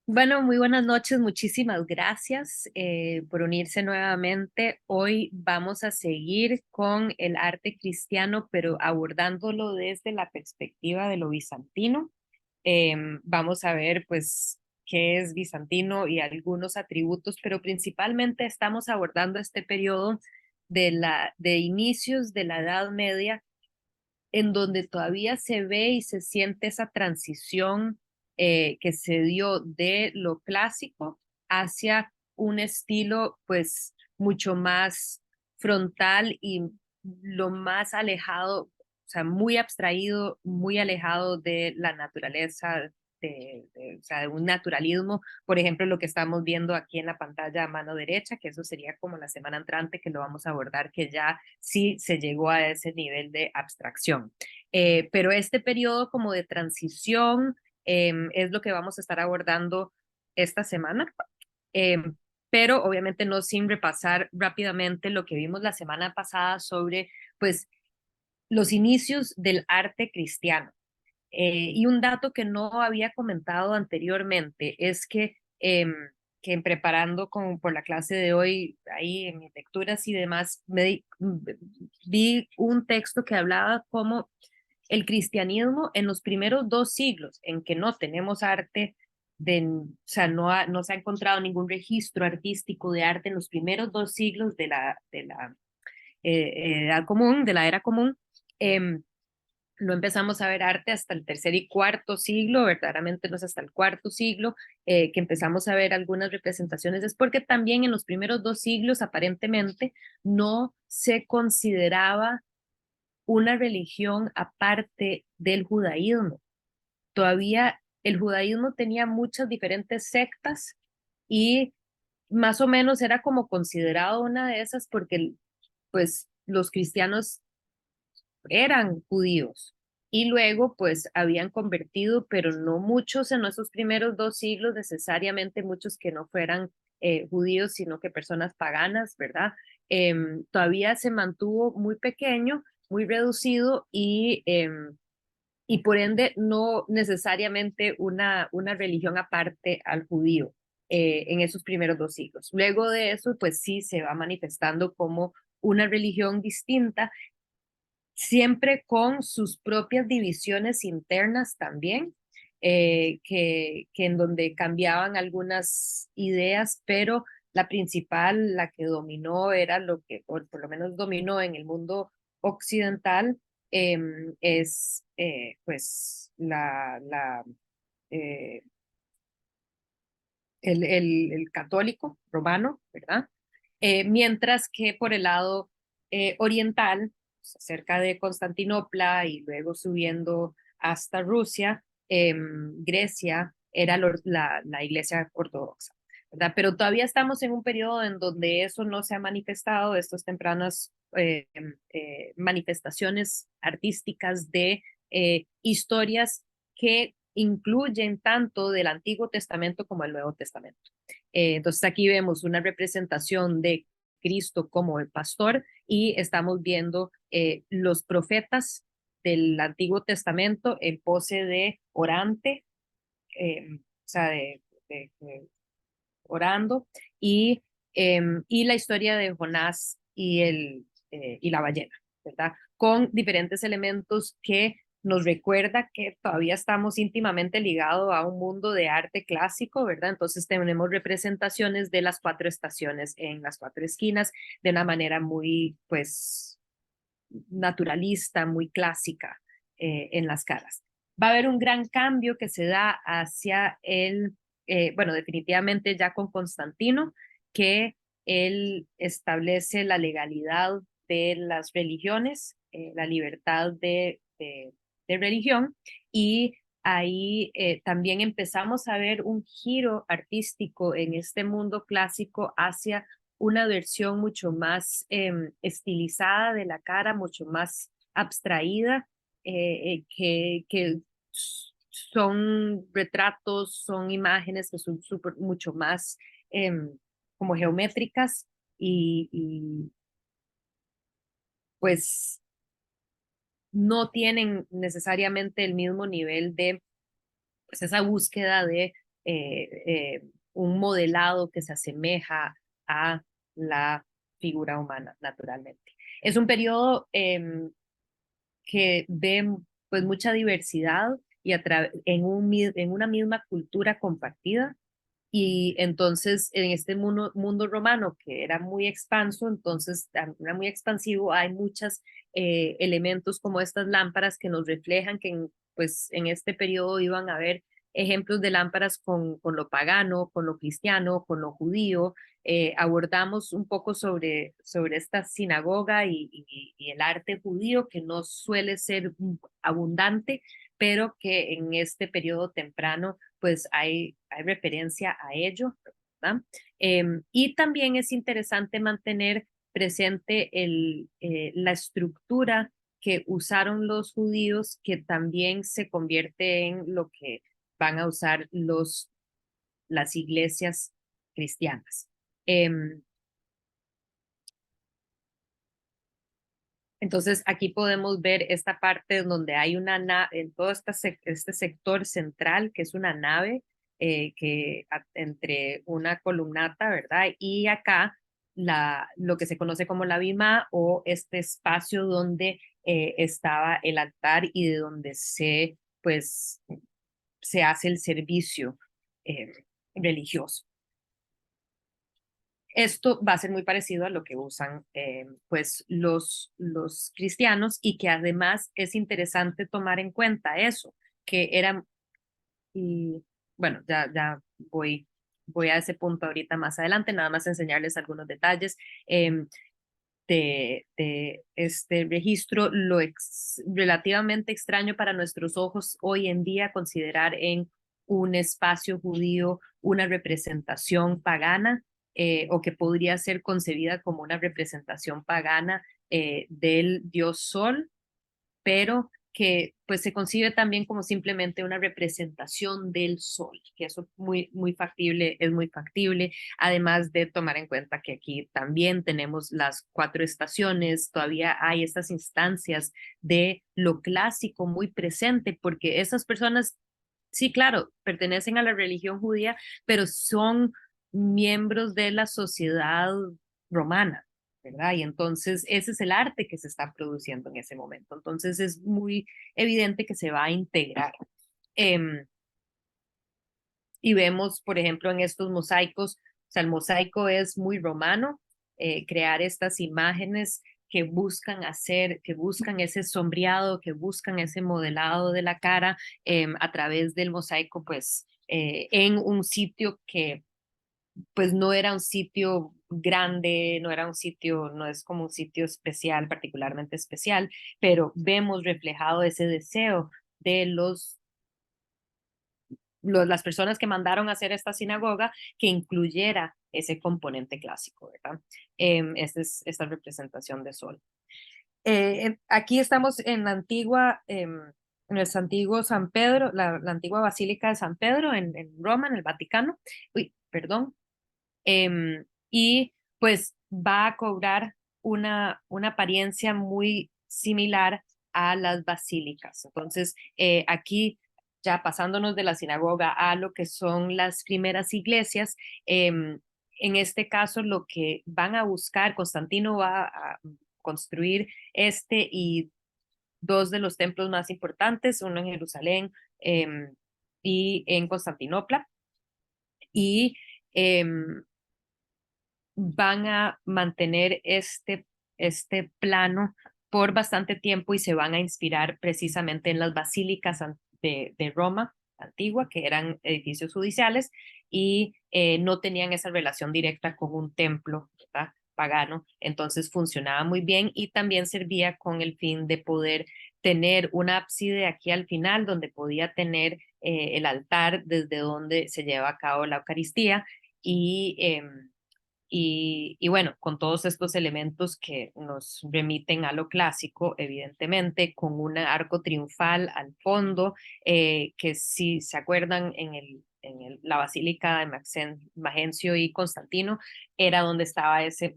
Bueno, muy buenas noches, muchísimas gracias por unirse nuevamente. Hoy vamos a seguir con el arte cristiano, pero abordándolo desde la perspectiva de lo bizantino. Vamos a ver, pues, qué es bizantino y algunos atributos, pero principalmente estamos abordando este periodo de inicios de la Edad Media en donde todavía se ve y se siente esa transición que se dio de lo clásico hacia un estilo pues mucho más frontal y lo más alejado, o sea, muy abstraído, muy alejado de la naturaleza, o sea, de un naturalismo, por ejemplo, lo que estamos viendo aquí en la pantalla a mano derecha, que eso sería como la semana entrante que lo vamos a abordar, que ya sí se llegó a ese nivel de abstracción. Pero este periodo como de transición es lo que vamos a estar abordando esta semana. Eh, pero obviamente no sin repasar rápidamente lo que vimos la semana pasada sobre pues los inicios del arte cristiano. Y un dato que no había comentado anteriormente es que en preparando por la clase de hoy, ahí en mis lecturas y demás, vi un texto que hablaba como el cristianismo en los primeros 2 siglos, en que no tenemos arte, o sea, no se ha encontrado ningún registro artístico de arte en los primeros 2 siglos de la edad común, de la era común. Eh, no empezamos a ver arte hasta el tercer y cuarto siglo, verdaderamente no es hasta el cuarto siglo que empezamos a ver algunas representaciones, es porque también en los primeros 2 siglos aparentemente no se consideraba una religión aparte del judaísmo. Todavía el judaísmo tenía muchas diferentes sectas y más o menos era como considerado una de esas porque pues los cristianos eran judíos y luego pues habían convertido, pero no muchos en esos primeros 2 siglos, necesariamente muchos que no fueran judíos, sino que personas paganas, ¿verdad? Todavía se mantuvo muy pequeño, muy reducido y por ende no necesariamente una religión aparte al judío en esos primeros 2 siglos. Luego de eso, pues sí se va manifestando como una religión distinta, siempre con sus propias divisiones internas también, que en donde cambiaban algunas ideas, pero la principal, la que dominó, era lo que, o por lo menos dominó en el mundo occidental, es pues eh, el católico romano, ¿verdad? Mientras que por el lado oriental, cerca de Constantinopla y luego subiendo hasta Rusia, Grecia era la iglesia ortodoxa, ¿verdad? Pero todavía estamos en un periodo en donde eso no se ha manifestado, estas tempranas manifestaciones artísticas de historias que incluyen tanto del Antiguo Testamento como el Nuevo Testamento. Entonces aquí vemos una representación de Cristo como el pastor y estamos viendo los profetas del Antiguo Testamento en pose de orante, o sea, de orando, y la historia de Jonás y la ballena, ¿verdad? Con diferentes elementos que nos recuerda que todavía estamos íntimamente ligados a un mundo de arte clásico, ¿verdad? Entonces tenemos representaciones de las 4 estaciones en las 4 esquinas de una manera muy, pues, naturalista, muy clásica en las caras. Va a haber un gran cambio que se da hacia bueno, definitivamente ya con Constantino, que él establece la legalidad de las religiones, la libertad de religión, y ahí también empezamos a ver un giro artístico en este mundo clásico hacia una versión mucho más estilizada de la cara, mucho más abstraída, que son retratos, son imágenes que son mucho más como geométricas y pues no tienen necesariamente el mismo nivel de pues esa búsqueda de un modelado que se asemeja a la figura humana, naturalmente. Es un periodo que ve pues mucha diversidad y en una misma cultura compartida. Y entonces en este mundo romano que era muy expanso, entonces era muy expansivo, hay muchos elementos como estas lámparas que nos reflejan que pues en este periodo iban a haber ejemplos de lámparas con lo pagano, con lo cristiano, con lo judío. Abordamos un poco sobre esta sinagoga y el arte judío que no suele ser abundante, pero que en este periodo temprano pues hay referencia a ello, ¿verdad? Y también es interesante mantener presente la estructura que usaron los judíos, que también se convierte en lo que van a usar las iglesias cristianas. Entonces, aquí podemos ver esta parte donde hay en todo este sector central, que es una nave entre una columnata, ¿verdad? Y acá lo que se conoce como la bima o este espacio donde estaba el altar y de donde pues, se hace el servicio religioso. Esto va a ser muy parecido a lo que usan pues los cristianos y que además es interesante tomar en cuenta eso, que eran, y bueno, ya voy a ese punto ahorita más adelante, nada más enseñarles algunos detalles de este registro, relativamente extraño para nuestros ojos hoy en día considerar en un espacio judío una representación pagana o que podría ser concebida como una representación pagana del dios Sol, pero que pues se concibe también como simplemente una representación del sol, que eso muy factible, es muy factible, además de tomar en cuenta que aquí también tenemos las 4 estaciones, todavía hay estas instancias de lo clásico muy presente, porque esas personas, sí, claro, pertenecen a la religión judía, pero son miembros de la sociedad romana, ¿verdad? Y entonces ese es el arte que se está produciendo en ese momento. Entonces es muy evidente que se va a integrar. Eh, y vemos, por ejemplo, en estos mosaicos, o sea, el mosaico es muy romano, crear estas imágenes que buscan ese sombreado, que buscan ese modelado de la cara a través del mosaico, pues en un sitio que pues no era un sitio grande, no era un sitio, no es como un sitio especial, particularmente especial, pero vemos reflejado ese deseo de las personas que mandaron a hacer esta sinagoga que incluyera ese componente clásico, ¿verdad? Esta es esta representación de sol. Aquí estamos en la antigua, en el antiguo San Pedro, la antigua Basílica de San Pedro en Roma, en el Vaticano. Uy, perdón, y pues va a cobrar una apariencia muy similar a las basílicas. Entonces, aquí ya pasándonos de la sinagoga a lo que son las primeras iglesias, en este caso lo que van a buscar, Constantino va a construir este y 2 de los templos más importantes, uno en Jerusalén y en Constantinopla. Y van a mantener este plano por bastante tiempo y se van a inspirar precisamente en las basílicas de Roma antigua, que eran edificios judiciales y no tenían esa relación directa con un templo, ¿verdad?, pagano. Entonces funcionaba muy bien y también servía con el fin de poder tener un ábside aquí al final donde podía tener el altar desde donde se lleva a cabo la Eucaristía y bueno, con todos estos elementos que nos remiten a lo clásico, evidentemente, con un arco triunfal al fondo, que si se acuerdan la Basílica de Magencio y Constantino, era donde estaba esa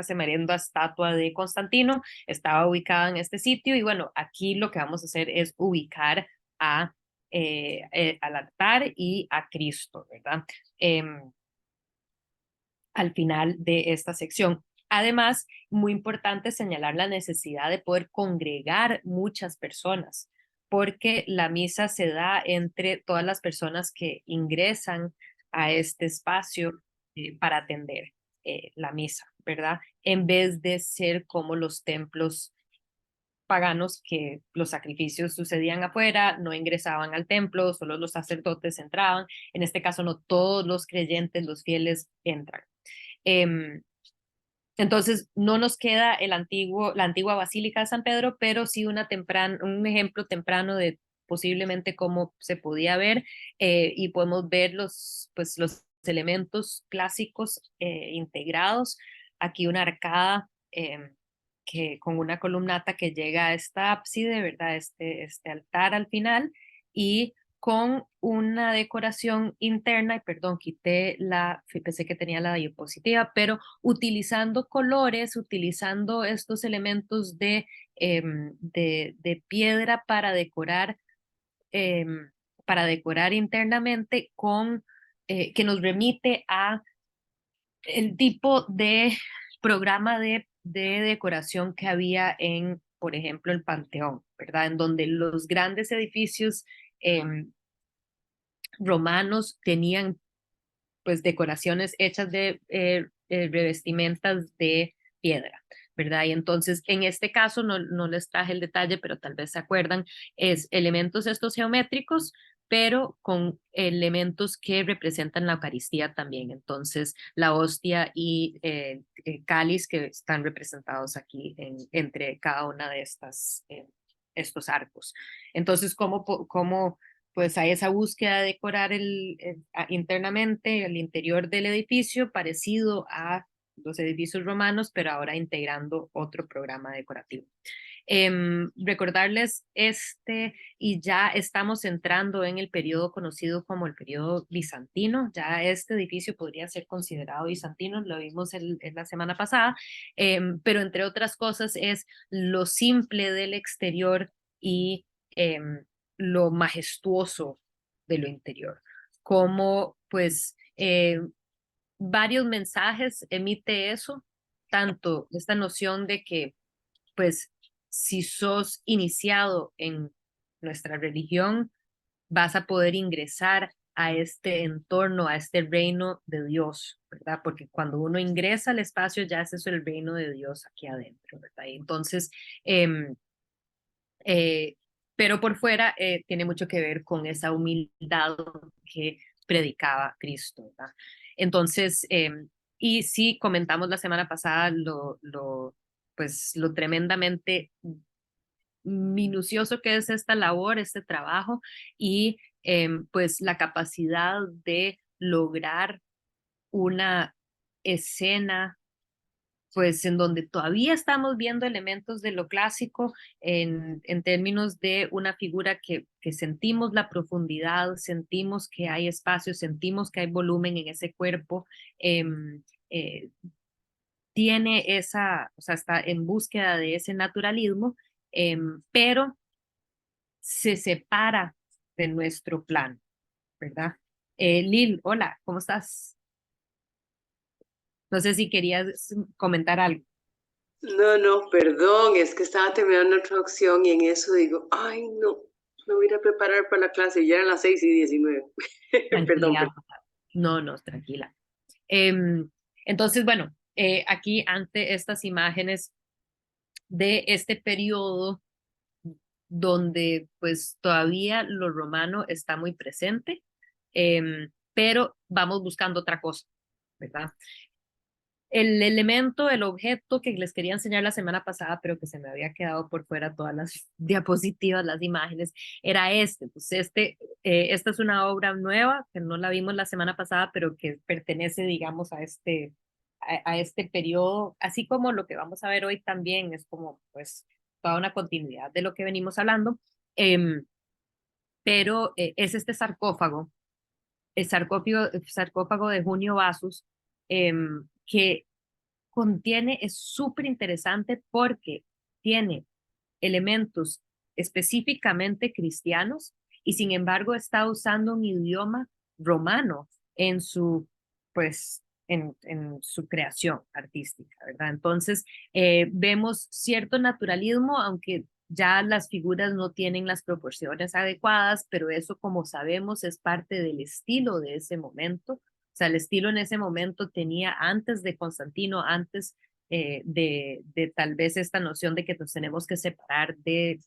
semerenda estatua de Constantino, estaba ubicada en este sitio y bueno, aquí lo que vamos a hacer es ubicar a al altar y a Cristo, ¿verdad? Al final de esta sección. Además, muy importante señalar la necesidad de poder congregar muchas personas, porque la misa se da entre todas las personas que ingresan a este espacio para atender la misa, ¿verdad? En vez de ser como los templos paganos que los sacrificios sucedían afuera, no ingresaban al templo, solo los sacerdotes entraban. En este caso, no todos los creyentes, los fieles entran. Eh, entonces, no nos queda la antigua Basílica de San Pedro, pero sí un ejemplo temprano de posiblemente cómo se podía ver y podemos ver pues, los elementos clásicos integrados. Aquí una arcada con una columnata que llega a esta ábside, ¿verdad? Este altar al final y con una decoración interna, y perdón, pensé que tenía la diapositiva, pero utilizando colores, utilizando estos elementos de piedra para decorar internamente que nos remite a el tipo de programa de decoración que había por ejemplo, el Panteón, ¿verdad? En donde los grandes edificios romanos tenían pues decoraciones hechas de revestimentas de piedra, ¿verdad? Y entonces en este caso no les traje el detalle, pero tal vez se acuerdan, es elementos estos geométricos, pero con elementos que representan la Eucaristía también. Entonces la hostia y cáliz que están representados aquí entre cada una de estos arcos. Entonces, ¿cómo pues hay esa búsqueda de decorar internamente el interior del edificio parecido a los edificios romanos, pero ahora integrando otro programa decorativo? Recordarles y ya estamos entrando en el periodo conocido como el periodo bizantino. Ya este edificio podría ser considerado bizantino, lo vimos en la semana pasada, pero entre otras cosas es lo simple del exterior y lo majestuoso de lo interior. Como pues varios mensajes emite eso, tanto esta noción de que pues si sos iniciado en nuestra religión, vas a poder ingresar a este entorno, a este reino de Dios, ¿verdad? Porque cuando uno ingresa al espacio ya es eso el reino de Dios aquí adentro, ¿verdad? Y entonces, eh, pero por fuera tiene mucho que ver con esa humildad que predicaba Cristo, ¿verdad? Entonces, y sí comentamos la semana pasada pues lo tremendamente minucioso que es esta labor, este trabajo y pues la capacidad de lograr una escena pues en donde todavía estamos viendo elementos de lo clásico en términos de una figura que sentimos la profundidad, sentimos que hay espacio, sentimos que hay volumen en ese cuerpo, eh, eh, tiene o sea, está en búsqueda de ese naturalismo, pero se separa de nuestro plan, ¿verdad? Lil, hola, ¿cómo estás? No sé si querías comentar algo. No, no, perdón, es que estaba terminando otra opción y en eso digo, ay, no, me voy a ir a preparar para la clase y ya eran las 6:19. Perdón, Tranquila, perdón. no, tranquila. Entonces, bueno, aquí ante estas imágenes de este periodo donde pues todavía lo romano está muy presente, pero vamos buscando otra cosa, ¿verdad? El elemento, el objeto que les quería enseñar la semana pasada, pero que se me había quedado por fuera todas las diapositivas, las imágenes, era este. Pues esta es una obra nueva que no la vimos la semana pasada, pero que pertenece, digamos, a este periodo, así como lo que vamos a ver hoy también es como, pues, toda una continuidad de lo que venimos hablando. Pero es este sarcófago, el sarcófago de Junio Vasus, que es súper interesante porque tiene elementos específicamente cristianos y sin embargo está usando un idioma romano en su, pues, en su creación artística, ¿verdad? Entonces, vemos cierto naturalismo, aunque ya las figuras no tienen las proporciones adecuadas, pero eso, como sabemos, es parte del estilo de ese momento. O sea, el estilo en ese momento tenía antes de Constantino, antes de tal vez esta noción de que nos tenemos que separar de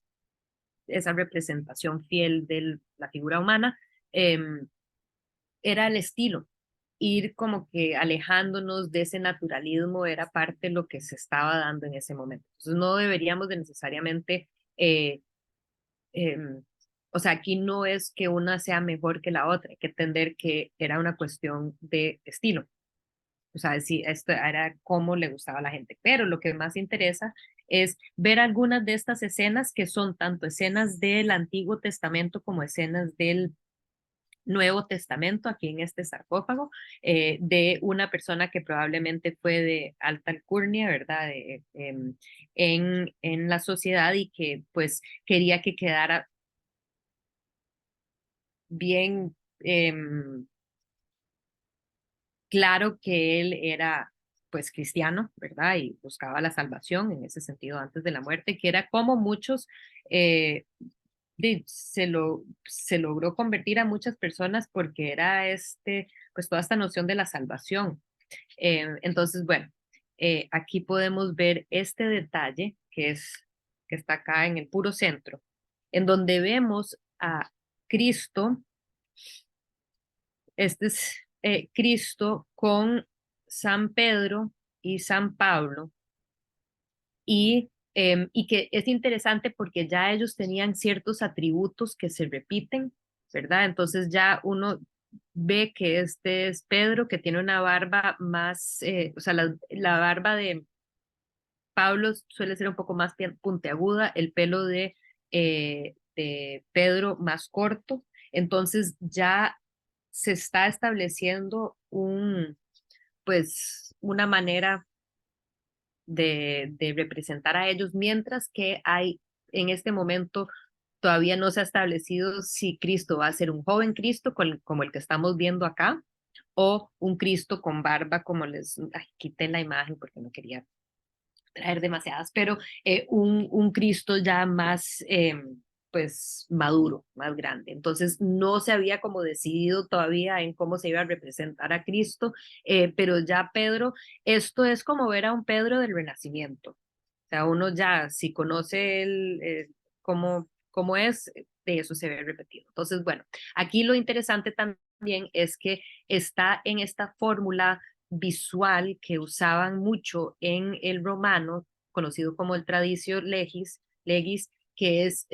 esa representación fiel de la figura humana, eh, era el estilo. Ir como que alejándonos de ese naturalismo era parte de lo que se estaba dando en ese momento. Entonces no deberíamos de necesariamente, em, o sea, aquí no es que una sea mejor que la otra, hay que entender que era una cuestión de estilo. O sea, sí, esto era cómo le gustaba a la gente. Pero lo que más interesa es ver algunas de estas escenas que son tanto escenas del Antiguo Testamento como escenas del Nuevo Testamento, aquí en este sarcófago, de una persona que probablemente fue de alta alcurnia, ¿verdad? En la sociedad y que pues quería que quedara bien claro que él era pues cristiano, ¿verdad? Y buscaba la salvación en ese sentido antes de la muerte, que era como muchos eh, se logró convertir a muchas personas porque era pues toda esta noción de la salvación. Entonces, bueno, aquí podemos ver este detalle que está acá en el puro centro, en donde vemos a Cristo, este es Cristo con San Pedro y San Pablo, y que es interesante porque ya ellos tenían ciertos atributos que se repiten, ¿verdad? Entonces ya uno ve que este es Pedro, que tiene una barba más, o sea, la barba de Pablo suele ser un poco más puntiaguda, el pelo de Pedro más corto, entonces ya se está estableciendo pues, una manera de representar a ellos, mientras que hay en este momento todavía no se ha establecido si Cristo va a ser un joven Cristo como el que estamos viendo acá o un Cristo con barba como quité la imagen porque no quería traer demasiadas, pero un Cristo ya más, pues, maduro, más grande. Entonces, no se había como decidido todavía en cómo se iba a representar a Cristo, pero ya Pedro, esto es como ver a un Pedro del Renacimiento. O sea, uno ya, si conoce cómo es, de eso se ve repetido. Entonces, bueno, aquí lo interesante también es que está en esta fórmula visual que usaban mucho en el romano, conocido como el traditio legis, que es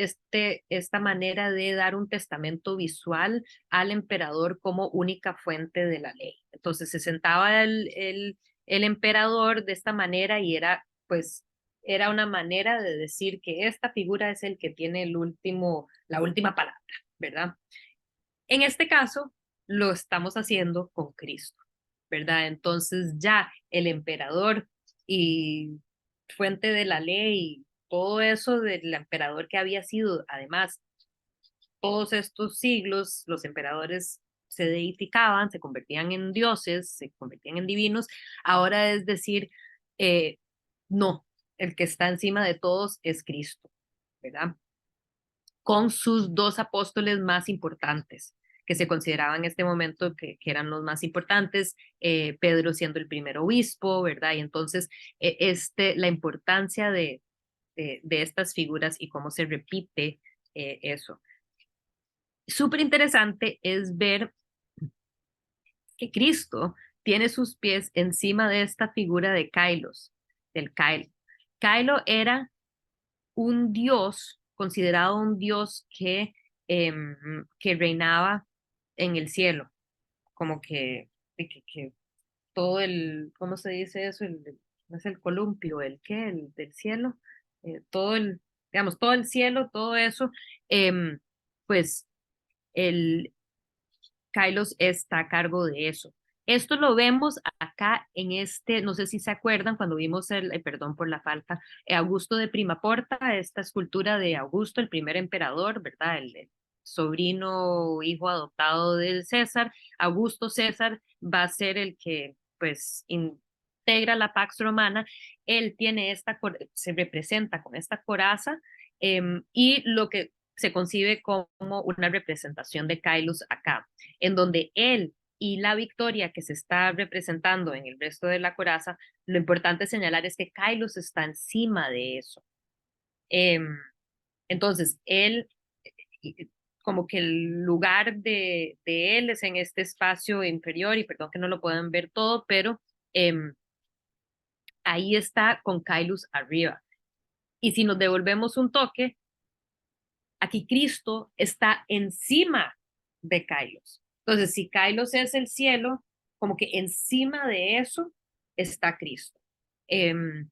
esta manera de dar un testamento visual al emperador como única fuente de la ley. Entonces se sentaba el emperador de esta manera y pues, era una manera de decir que esta figura es el que tiene la última palabra, ¿verdad? En este caso, lo estamos haciendo con Cristo, ¿verdad? Entonces ya el emperador y fuente de la ley, todo eso del emperador que había sido, además, todos estos siglos, los emperadores se deificaban, se convertían en dioses, se convertían en divinos, ahora es decir, eh, no, el que está encima de todos es Cristo, ¿verdad? Con sus dos apóstoles más importantes, que se consideraban en este momento eran los más importantes, Pedro siendo el primer obispo, ¿verdad? Y entonces la importancia de estas figuras y cómo se repite eso. Súper interesante es ver que Cristo tiene sus pies encima de esta figura de Kailos, del Kailo. Kailo era un dios, considerado un dios que reinaba en el cielo, como que todo ¿cómo se dice eso? No es el columpio, ¿el qué? El del cielo, digamos, todo el cielo, todo eso, pues el Kailos está a cargo de eso. Esto lo vemos acá en no sé si se acuerdan cuando vimos perdón por la falta, Augusto de Prima Porta, esta escultura de Augusto, el primer emperador, ¿verdad? sobrino o hijo adoptado del César. Augusto César va a ser el que pues integra la Pax Romana. Él tiene se representa con esta coraza y lo que se concibe como una representación de Caelus acá, en donde él y la victoria que se está representando en el resto de la coraza, lo importante señalar es que Caelus está encima de eso. Entonces, él, como que el lugar de él es en este espacio inferior, y perdón que no lo puedan ver todo, pero ahí está con Caelus arriba. Y si nos devolvemos un toque, aquí Cristo está encima de Caelus. Entonces, si Caelus es el cielo, como que encima de eso está Cristo. Entonces,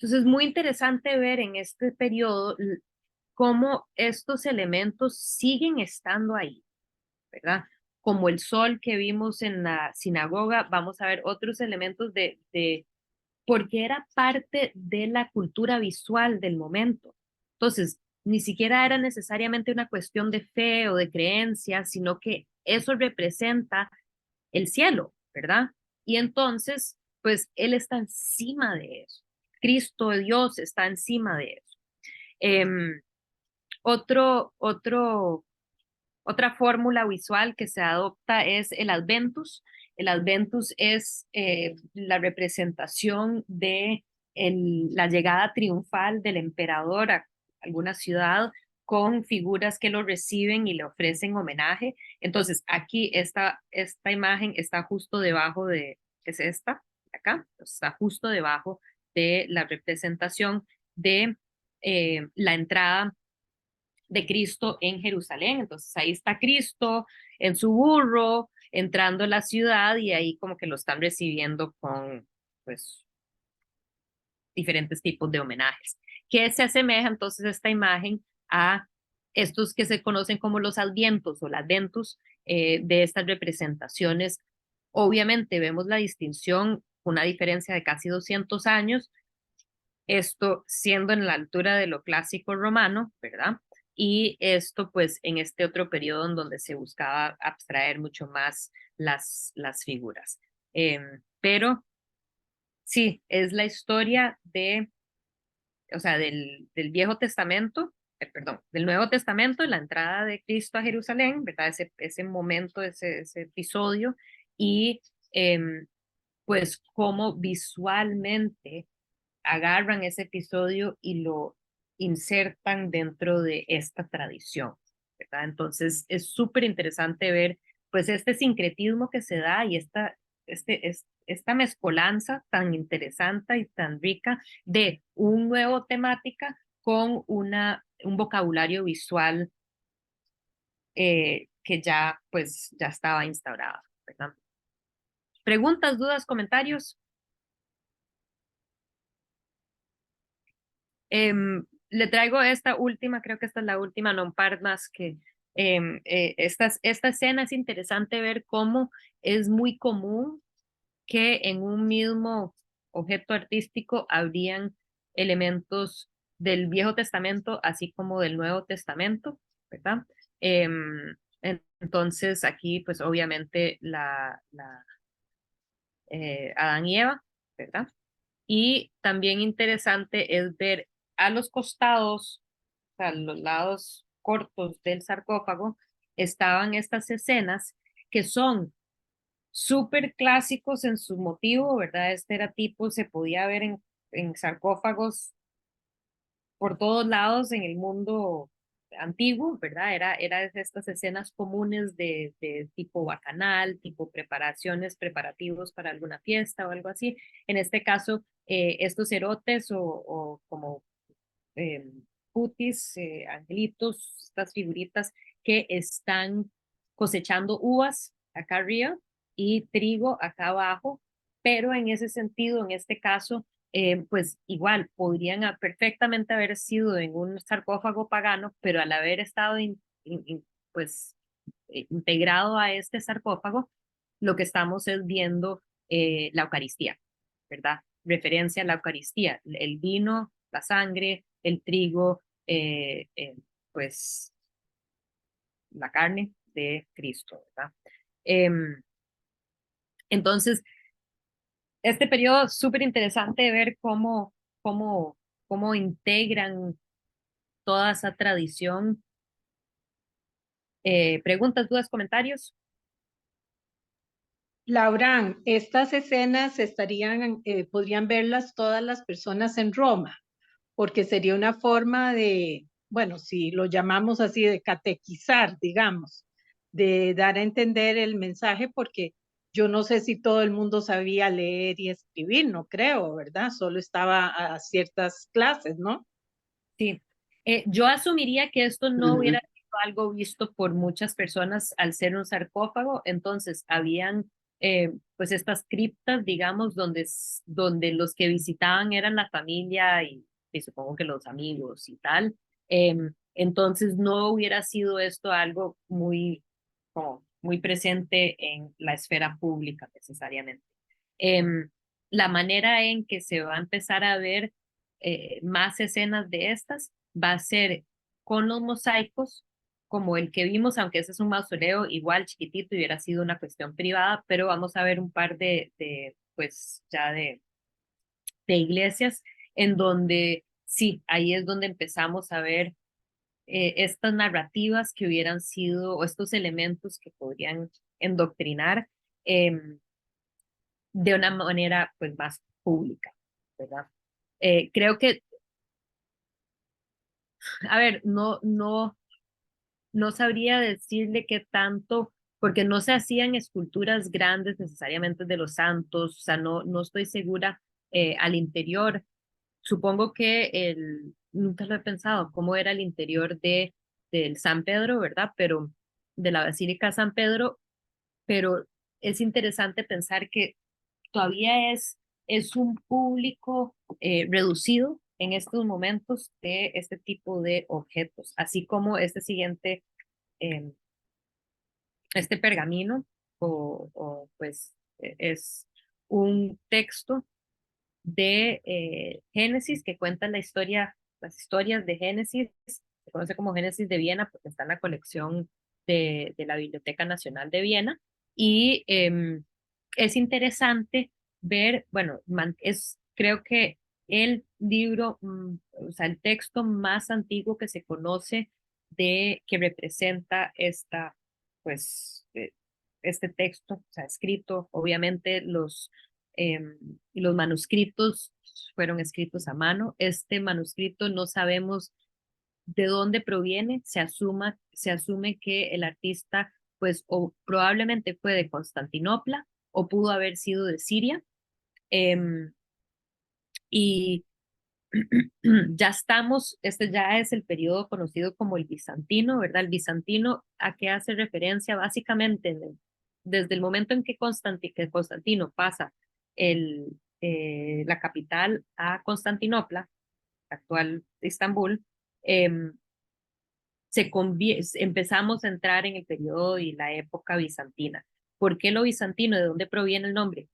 es muy interesante ver en este periodo cómo estos elementos siguen estando ahí, ¿verdad? Como el sol que vimos en la sinagoga, vamos a ver otros elementos porque era parte de la cultura visual del momento. Entonces, ni siquiera era necesariamente una cuestión de fe o de creencia, sino que eso representa el cielo, ¿verdad? Y entonces, pues Él está encima de eso. Cristo, Dios, está encima de eso. Eh, otro, otro, Otra fórmula visual que se adopta es el Adventus. El Adventus es la representación de la llegada triunfal del emperador a alguna ciudad con figuras que lo reciben y le ofrecen homenaje. Entonces, aquí esta imagen está justo debajo es esta, acá, está justo debajo de la representación de la entrada de Cristo en Jerusalén. Entonces ahí está Cristo en su burro, entrando a la ciudad y ahí como que lo están recibiendo con pues diferentes tipos de homenajes. ¿Qué se asemeja entonces esta imagen a estos que se conocen como los advientos o las adventus de estas representaciones? Obviamente vemos la distinción, una diferencia de casi 200 años, esto siendo en la altura de lo clásico romano, ¿verdad? Y esto pues en este otro periodo en donde se buscaba abstraer mucho más las figuras. Pero sí, es la historia o sea, del Viejo Testamento, perdón, del Nuevo Testamento, la entrada de Cristo a Jerusalén, ¿verdad? Ese momento, ese episodio, y pues cómo visualmente agarran ese episodio y lo insertan dentro de esta tradición, ¿verdad? Entonces es súper interesante ver pues este sincretismo que se da y esta mezcolanza tan interesante y tan rica de un nuevo temática con un vocabulario visual que ya pues ya estaba instaurado, ¿verdad? ¿Preguntas, dudas, comentarios? Le traigo esta última, creo que esta es la última, no un par más que esta escena es interesante ver cómo es muy común que en un mismo objeto artístico habrían elementos del Viejo Testamento, así como del Nuevo Testamento, ¿verdad? Entonces aquí, pues obviamente Adán y Eva, ¿verdad? Y también interesante es ver a los costados, o sea, los lados cortos del sarcófago, estaban estas escenas que son súper clásicos en su motivo, ¿verdad? Este era tipo, se podía ver en sarcófagos por todos lados en el mundo antiguo, ¿verdad? Era de estas escenas comunes de tipo bacanal, tipo preparativos para alguna fiesta o algo así. En este caso, estos erotes o como eh, putis, angelitos, estas figuritas que están cosechando uvas acá arriba y trigo acá abajo, pero en ese sentido, en este caso, pues igual podrían perfectamente haber sido en un sarcófago pagano, pero al haber estado pues integrado a este sarcófago, lo que estamos es viendo la Eucaristía, ¿verdad? Referencia a la Eucaristía, el vino, la sangre, el trigo, pues la carne de Cristo, ¿verdad? Em, entonces, este periodo es súper interesante de ver cómo integran toda esa tradición. Preguntas, dudas, comentarios. Laurán, estas escenas podrían verlas todas las personas en Roma, porque sería una forma de, bueno, si lo llamamos así, de catequizar, digamos, de dar a entender el mensaje, porque yo no sé si todo el mundo sabía leer y escribir, no creo, ¿verdad? Solo estaba a ciertas clases, ¿no? Sí, yo asumiría que esto no Ujú. hubiera sido algo visto por muchas personas al ser un sarcófago, entonces habían pues estas criptas, digamos, donde los que visitaban eran la familia y supongo que los amigos y tal. Entonces no hubiera sido esto algo como muy presente en la esfera pública necesariamente. Em, la manera en que se va a empezar a ver más escenas de estas va a ser con los mosaicos, como el que vimos, aunque ese es un mausoleo igual chiquitito y hubiera sido una cuestión privada, pero vamos a ver un par pues ya de iglesias en donde sí, ahí es donde empezamos a ver estas narrativas que hubieran sido, o estos elementos que podrían endoctrinar de una manera pues más pública, ¿verdad? Creo que, a ver, no sabría decirle qué tanto, porque no se hacían esculturas grandes necesariamente de los santos, o sea, no estoy segura al interior. Supongo que nunca lo he pensado, cómo era el interior del San Pedro, ¿verdad? Pero de la Basílica de San Pedro, pero es interesante pensar que todavía es un público reducido en estos momentos de este tipo de objetos, así como este siguiente eh, este pergamino pues es un texto de Génesis que cuenta las historias de Génesis, se conoce como Génesis de Viena porque está en la colección de la Biblioteca Nacional de Viena y es interesante ver, bueno, creo que el libro, o sea, el texto más antiguo que se conoce que representa este texto, o sea, escrito, obviamente los manuscritos fueron escritos a mano. Este manuscrito no sabemos de dónde proviene, se asume que el artista, pues, o probablemente fue de Constantinopla o pudo haber sido de Siria. em, y este ya es el periodo conocido como el bizantino, ¿verdad? El bizantino, ¿a qué hace referencia? Básicamente, desde el momento en que Constantino pasa la capital a Constantinopla, actual Estambul, em, empezamos a entrar en el periodo y la época bizantina. ¿Por qué lo bizantino? ¿De dónde proviene el nombre?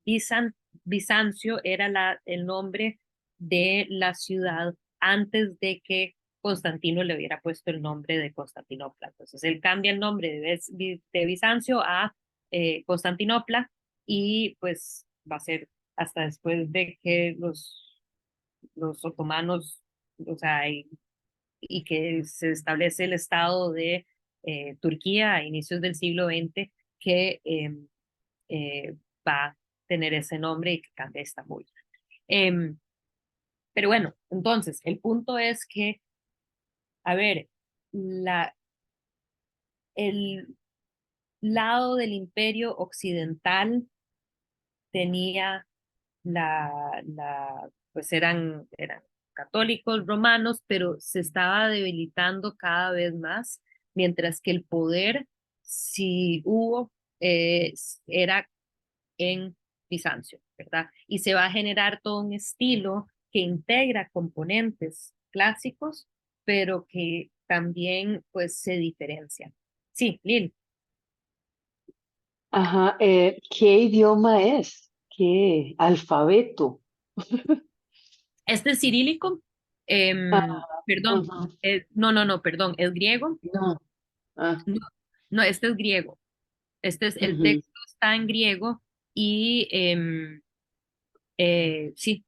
Bizancio era el nombre de la ciudad antes de que Constantino le hubiera puesto el nombre de Constantinopla. Entonces él cambia el nombre de Bizancio a Constantinopla y pues va a ser hasta después de que los otomanos, o sea, y que se establece el Estado de Turquía a inicios del siglo XX que eh, va a tener ese nombre y que cambia Estambul. Eh, pero bueno, entonces, el punto es que, a ver, el lado del imperio occidental tenía pues eran católicos romanos, pero se estaba debilitando cada vez más, mientras que el poder, si hubo, era en Bizancio, ¿verdad? Y se va a generar todo un estilo que integra componentes clásicos, pero que también pues se diferencia. Sí, Lil, Ajá, ¿qué idioma es? ¿Qué alfabeto? este es cirílico, Ah, perdón, ajá, no, perdón, es griego. no, ah, No, No, este es griego. El Ujú. texto está en griego y sí,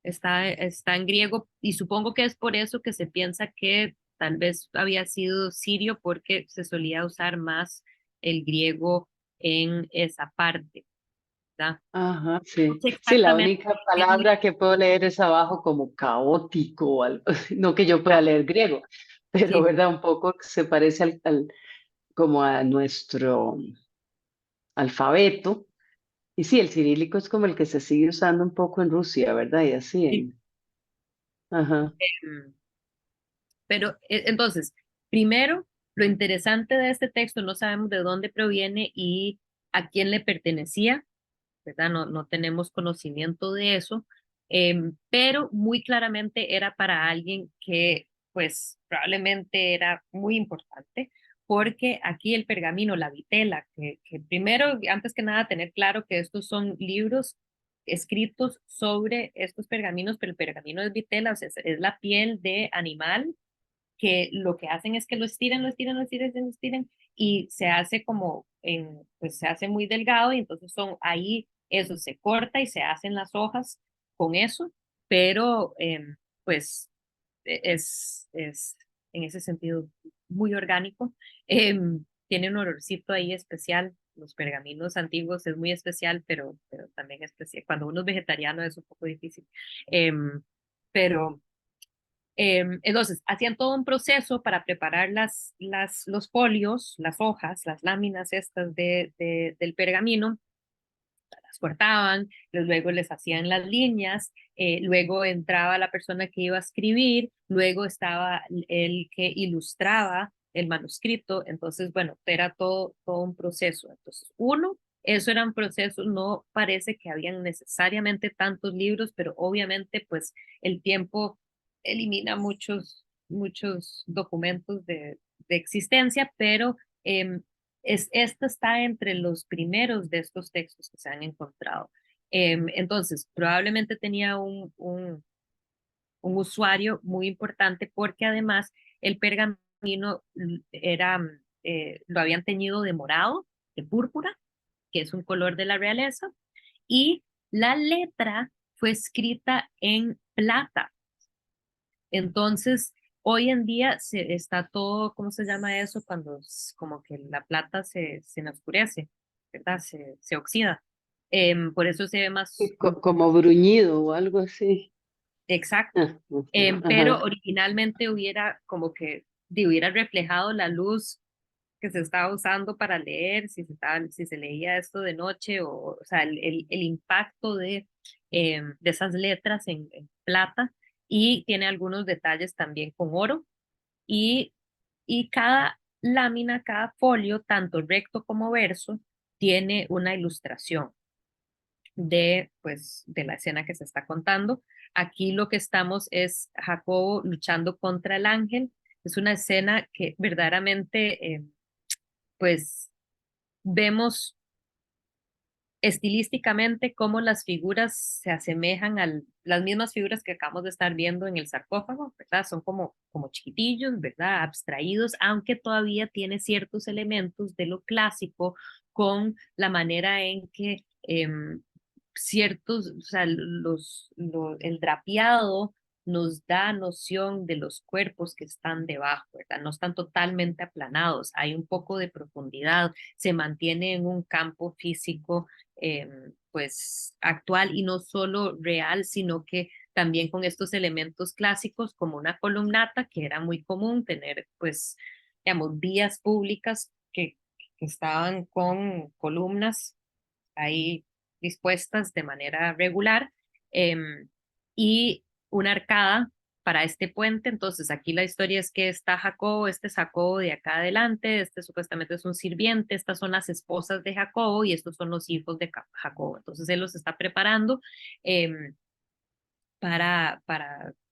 está en griego y supongo que es por eso que se piensa que tal vez había sido sirio porque se solía usar más el griego en esa parte, ¿verdad? Ajá, No sí. sé Sí, la exactamente única qué palabra que puedo leer es abajo como caótico o algo así. No que yo pueda leer griego, pero sí, verdad, un poco se parece como a nuestro alfabeto. Y sí, el cirílico es como el que se sigue usando un poco en Rusia, ¿verdad? Y así sí. ajá. em, Pero entonces, primero, lo interesante de este texto, no sabemos de dónde proviene y a quién le pertenecía, ¿verdad? No tenemos conocimiento de eso, pero muy claramente era para alguien que, pues, probablemente era muy importante, porque aquí el pergamino, la vitela, que primero, antes que nada, tener claro que estos son libros escritos sobre estos pergaminos, pero el pergamino es vitela, o sea, es la piel de animal que lo que hacen es que lo estiran, lo estiran, lo estiran, lo estiran y se hace como, pues se hace muy delgado y entonces son ahí, eso se corta y se hacen las hojas con eso, pero pues es en ese sentido muy orgánico. Tiene un olorcito ahí especial. Los pergaminos antiguos es muy especial, pero también especial. Cuando uno es vegetariano es un poco difícil. Pero entonces, hacían todo un proceso para preparar los folios, las hojas, las láminas estas del pergamino, las cortaban, luego les hacían las líneas, luego entraba la persona que iba a escribir, luego estaba el que ilustraba el manuscrito, entonces, bueno, era todo un proceso. Entonces, eso eran procesos, no parece que habían necesariamente tantos libros, pero obviamente, pues, el tiempo elimina muchos documentos de existencia, pero esta está entre los primeros de estos textos que se han encontrado. Entonces, probablemente tenía un usuario muy importante porque además el pergamino lo habían teñido de morado, de púrpura, que es un color de la realeza, y la letra fue escrita en plata. Entonces, hoy en día está todo, ¿cómo se llama eso? Cuando como que la plata se oscurece, ¿verdad? Se oxida. Por eso se ve Sí, más como bruñido o algo así. exacto. Ah, ajá, Pero ajá. originalmente hubiera como que hubiera reflejado la luz que se estaba usando para leer, si se leía esto de noche, o sea, el impacto de esas letras en plata, y tiene algunos detalles también con oro, y, y cada lámina, cada folio, tanto recto como verso, tiene una ilustración de la escena que se está contando. Aquí lo que estamos es Jacobo luchando contra el ángel. Es una escena que verdaderamente, pues, vemos estilísticamente cómo las figuras se asemejan a las mismas figuras que acabamos de estar viendo en el sarcófago, ¿verdad? Son como chiquitillos, ¿verdad? Abstraídos, aunque todavía tiene ciertos elementos de lo clásico con la manera en que ciertos, o sea, el drapeado nos da noción de los cuerpos que están debajo, ¿verdad? No están totalmente aplanados, hay un poco de profundidad, se mantiene en un campo físico pues actual y no solo real, sino que también con estos elementos clásicos como una columnata, que era muy común tener, pues, digamos, vías públicas que estaban con columnas ahí dispuestas de manera regular, y una arcada para este puente. Entonces, aquí la historia es que está Jacobo, este es Jacobo de acá adelante, este supuestamente es un sirviente, estas son las esposas de Jacobo y estos son los hijos de Jacobo. Entonces, él los está preparando eh, para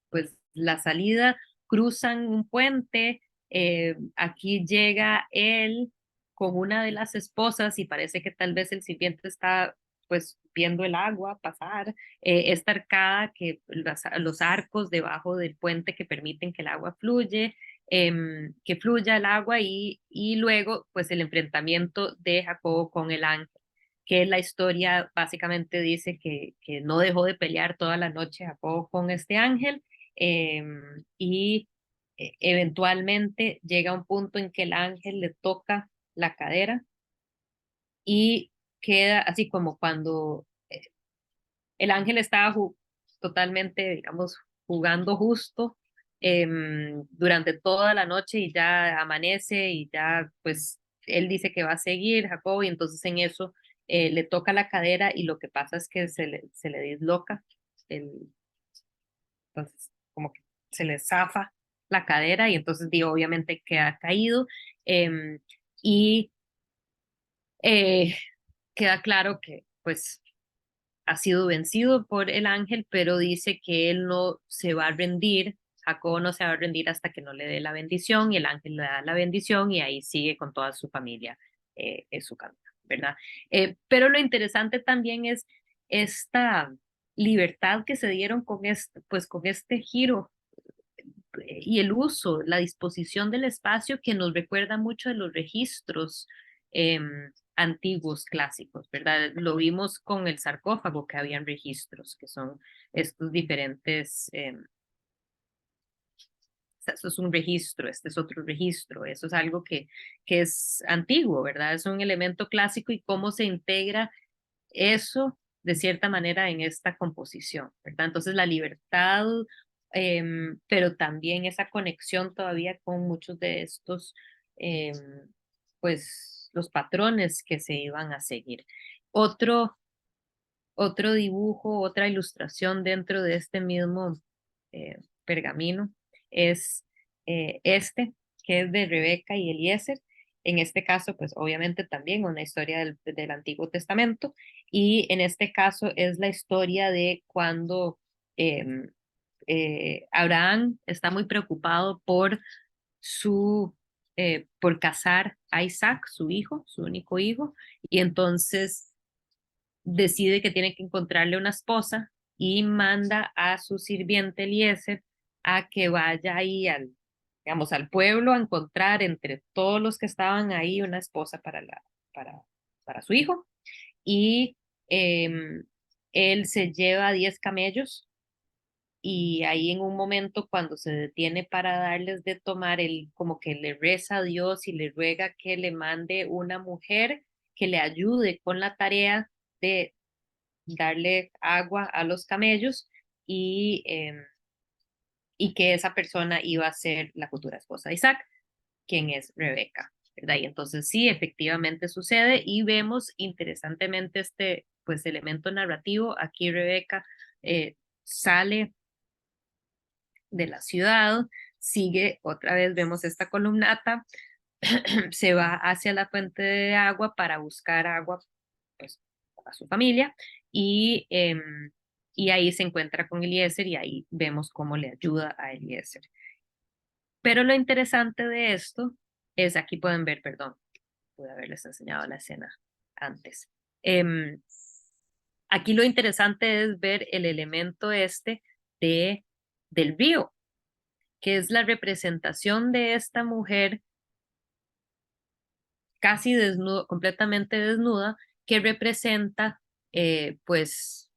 pues, la salida, cruzan un puente, aquí llega él con una de las esposas y parece que tal vez el sirviente está pues viendo el agua pasar, esta arcada que los arcos debajo del puente que permiten que el agua fluye, que fluya el agua y luego pues el enfrentamiento de Jacob con el ángel, que la historia básicamente dice que no dejó de pelear toda la noche Jacob con este ángel y eventualmente llega un punto en que el ángel le toca la cadera y queda así como cuando el ángel estaba totalmente, digamos, jugando justo durante toda la noche y ya amanece y ya pues él dice que va a seguir Jacob y entonces en eso le toca la cadera y lo que pasa es que se le disloca, el, entonces como que se le zafa la cadera y entonces obviamente queda caído em, y eh, queda claro que pues ha sido vencido por el ángel, pero dice que él no se va a rendir, Jacob no se va a rendir hasta que no le dé la bendición y el ángel le da la bendición y ahí sigue con toda su familia en su camino, ¿verdad? Pero lo interesante también es esta libertad que se dieron con pues, con este giro y el uso, la disposición del espacio que nos recuerda mucho de los registros antiguos clásicos, ¿verdad? Lo vimos con el sarcófago, que habían registros, que son estos diferentes, eso es un registro, este es otro registro, eso es algo que es antiguo, ¿verdad? Es un elemento clásico y cómo se integra eso de cierta manera en esta composición, ¿verdad? Entonces la libertad, pero también esa conexión todavía con muchos de estos, pues, los patrones que se iban a seguir. Otro dibujo, otra ilustración dentro de este mismo pergamino es este, que es de Rebeca y Eliezer. En este caso, pues obviamente también una historia del Antiguo Testamento y en este caso es la historia de cuando Abraham está muy preocupado por por casar a Isaac, su hijo, su único hijo, y entonces decide que tiene que encontrarle una esposa y manda a su sirviente Eliezer a que vaya ahí digamos, al pueblo a encontrar entre todos los que estaban ahí una esposa para su hijo. Y él se lleva 10 camellos y ahí en un momento cuando se detiene para darles de tomar, él como que le reza a Dios y le ruega que le mande una mujer que le ayude con la tarea de darle agua a los camellos y que esa persona iba a ser la futura esposa de Isaac, quien es Rebeca, ¿verdad? Y entonces sí, efectivamente sucede y vemos interesantemente este pues elemento narrativo. Aquí Rebeca sale de la ciudad, sigue otra vez, vemos esta columnata, se va hacia la fuente de agua para buscar agua pues, a su familia y ahí se encuentra con Eliezer y ahí vemos cómo le ayuda a Eliezer. Pero lo interesante de esto es, aquí pueden ver, perdón, pude haberles enseñado la escena antes. Aquí lo interesante es ver el elemento del río, que es la representación de esta mujer casi desnuda, completamente desnuda, que representa, pues,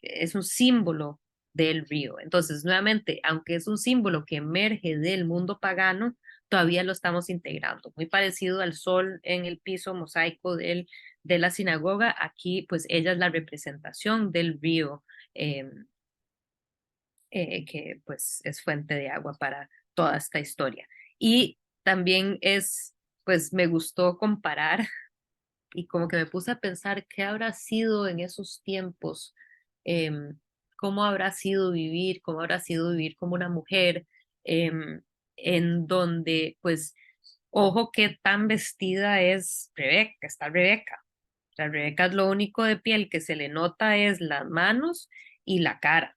es un símbolo del río. Entonces, nuevamente, aunque es un símbolo que emerge del mundo pagano, todavía lo estamos integrando. Muy parecido al sol en el piso mosaico de la sinagoga, aquí, pues, ella es la representación del río, que, pues, es fuente de agua para toda esta historia. Y también pues, me gustó comparar y como que me puse a pensar qué habrá sido en esos tiempos, cómo habrá sido vivir, cómo habrá sido vivir como una mujer, en donde, pues, ojo qué tan vestida es Rebeca, está Rebeca. O sea, Rebeca es lo único de piel que se le nota es las manos y la cara.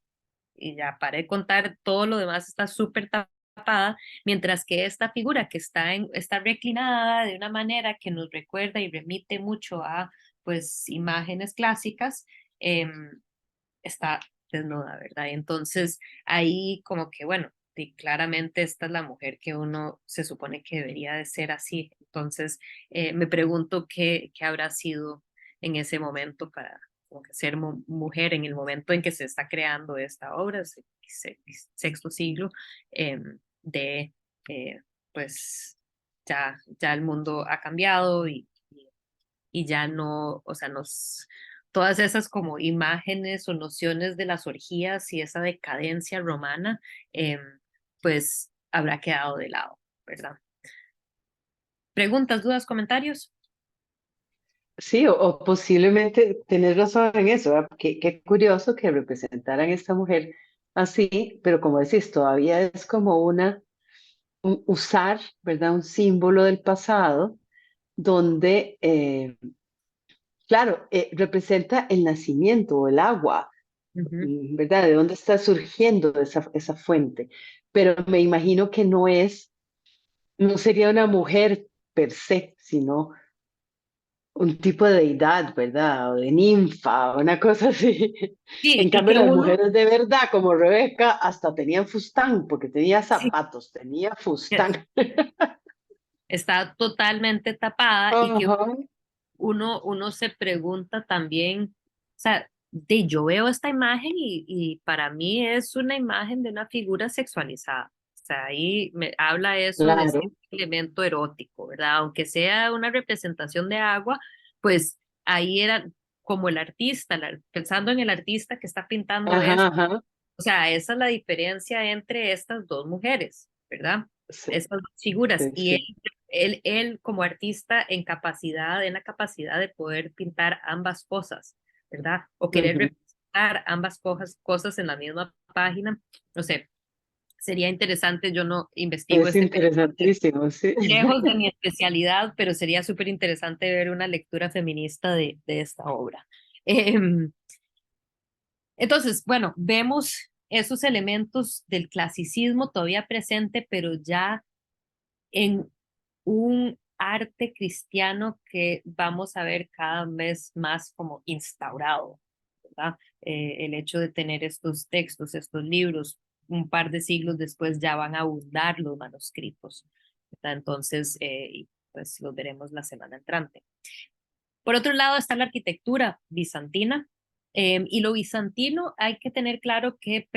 Y ya paré de contar, todo lo demás está súper tapada, mientras que esta figura que está reclinada de una manera que nos recuerda y remite mucho a pues imágenes clásicas, está desnuda, ¿verdad? Entonces ahí como que bueno, y claramente esta es la mujer que uno se supone que debería de ser así. Entonces, me pregunto qué habrá sido en ese momento para como que ser mujer en el momento en que se está creando esta obra, sexto siglo, de pues ya el mundo ha cambiado y ya no, o sea, todas esas como imágenes o nociones de las orgías y esa decadencia romana, pues habrá quedado de lado, ¿verdad? ¿Preguntas, dudas, comentarios? Sí, o posiblemente tenés razón en eso, ¿verdad? Qué curioso que representaran a esta mujer así, pero como decís, todavía es como usar, ¿verdad? Un símbolo del pasado donde, claro, representa el nacimiento o el agua, Ujú. ¿verdad? De dónde está surgiendo esa fuente. Pero me imagino que no sería una mujer per se, sino un tipo de deidad, ¿verdad? O de ninfa, una cosa así. Sí, En y cambio, que las uno, mujeres de verdad, como Rebeca, hasta tenían fustán, porque tenía sí, zapatos, tenía fustán. está totalmente tapada y que Ajá, uno se pregunta también, o sea, yo veo esta imagen y para mí es una imagen de una figura sexualizada. O sea, ahí me habla eso de ese claro. elemento erótico, ¿verdad? Aunque sea una representación de agua, pues ahí era como el artista, pensando en el artista que está pintando Ajá, eso. ajá. O sea, esa es la diferencia entre estas dos mujeres, ¿verdad? Sí, Estas dos figuras. sí, Y sí. él como artista en la capacidad de poder pintar ambas cosas, ¿verdad? O querer Ujú. representar ambas cosas en la misma página. No sé, sería interesante, yo no investigo Es este tema interesantísimo, sí. lejos de mi especialidad, pero sería súper interesante ver una lectura feminista de esta obra. Em, entonces, bueno, vemos esos elementos del clasicismo todavía presente, pero ya en un arte cristiano que vamos a ver cada vez más como instaurado, ¿verdad? El hecho de tener estos textos, estos libros, un par de siglos después ya van a abundar los manuscritos, ¿verdad? Entonces, pues los veremos la semana entrante. Por otro lado está la arquitectura bizantina, y lo bizantino hay que tener claro que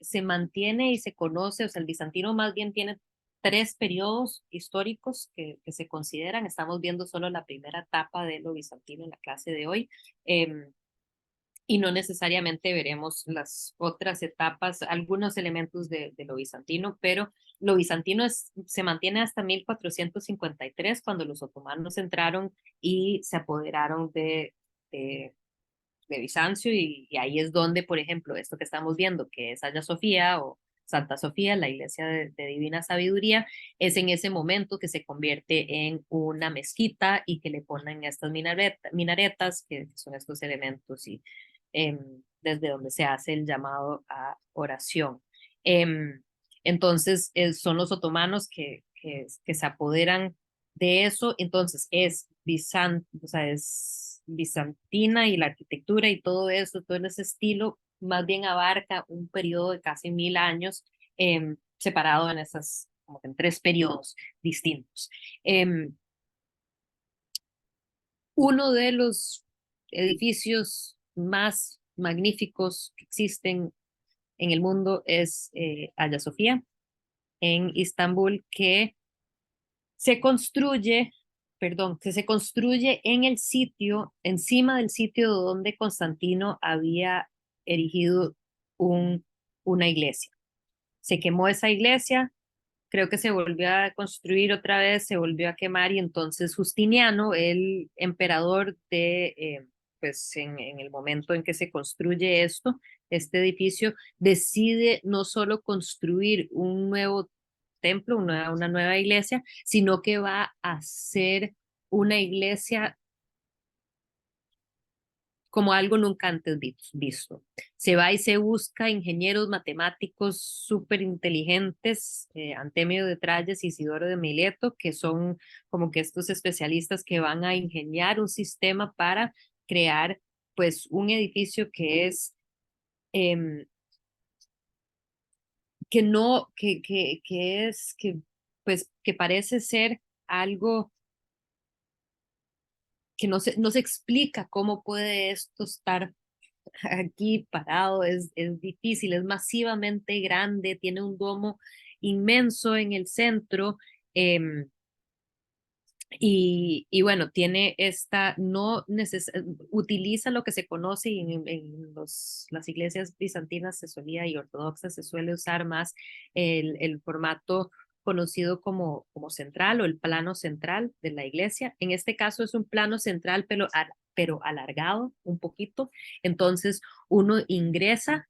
se mantiene y se conoce, o sea, el bizantino más bien tiene tres periodos históricos que se consideran. Estamos viendo solo la primera etapa de lo bizantino en la clase de hoy. Y no necesariamente veremos las otras etapas, algunos elementos de lo bizantino, pero lo bizantino se mantiene hasta 1453, cuando los otomanos entraron y se apoderaron de, de Bizancio, y ahí es donde, por ejemplo, esto que estamos viendo, que es Hagia Sofía o Santa Sofía, la iglesia de Divina Sabiduría, es en ese momento que se convierte en una mezquita y que le ponen estas minaretas, que son estos elementos y desde donde se hace el llamado a oración. Em, entonces, son los otomanos que se apoderan de eso. Entonces o sea, es bizantina, y la arquitectura y todo ese estilo más bien abarca un periodo de casi 1000 años, separado en esas, como que en tres periodos distintos. Em, Uno de los edificios más magníficos que existen en el mundo es Hagia Sofía en Istambul, se construye, que se construye en el sitio, encima del sitio donde Constantino había erigido una iglesia. Se quemó esa iglesia, creo que se volvió a construir otra vez, se volvió a quemar, y entonces Justiniano, el emperador pues en el momento en que se construye este edificio, decide no solo construir un nuevo templo, una nueva iglesia, sino que va a ser una iglesia como algo nunca antes visto. Se va y se busca ingenieros matemáticos súper inteligentes, Antemio de Tralles y Isidoro de Mileto, que son como que estos especialistas que van a ingeniar un sistema para crear pues un edificio que es que no, que es, pues, que parece ser algo que no se explica cómo puede esto estar aquí parado, es difícil, es masivamente grande, tiene un domo inmenso en el centro. Y bueno, tiene esta, utiliza lo que se conoce y en las iglesias bizantinas se solía y ortodoxas se suele usar más el formato conocido como central o el plano central de la iglesia. En este caso es un plano central, pero alargado un poquito. Entonces uno ingresa,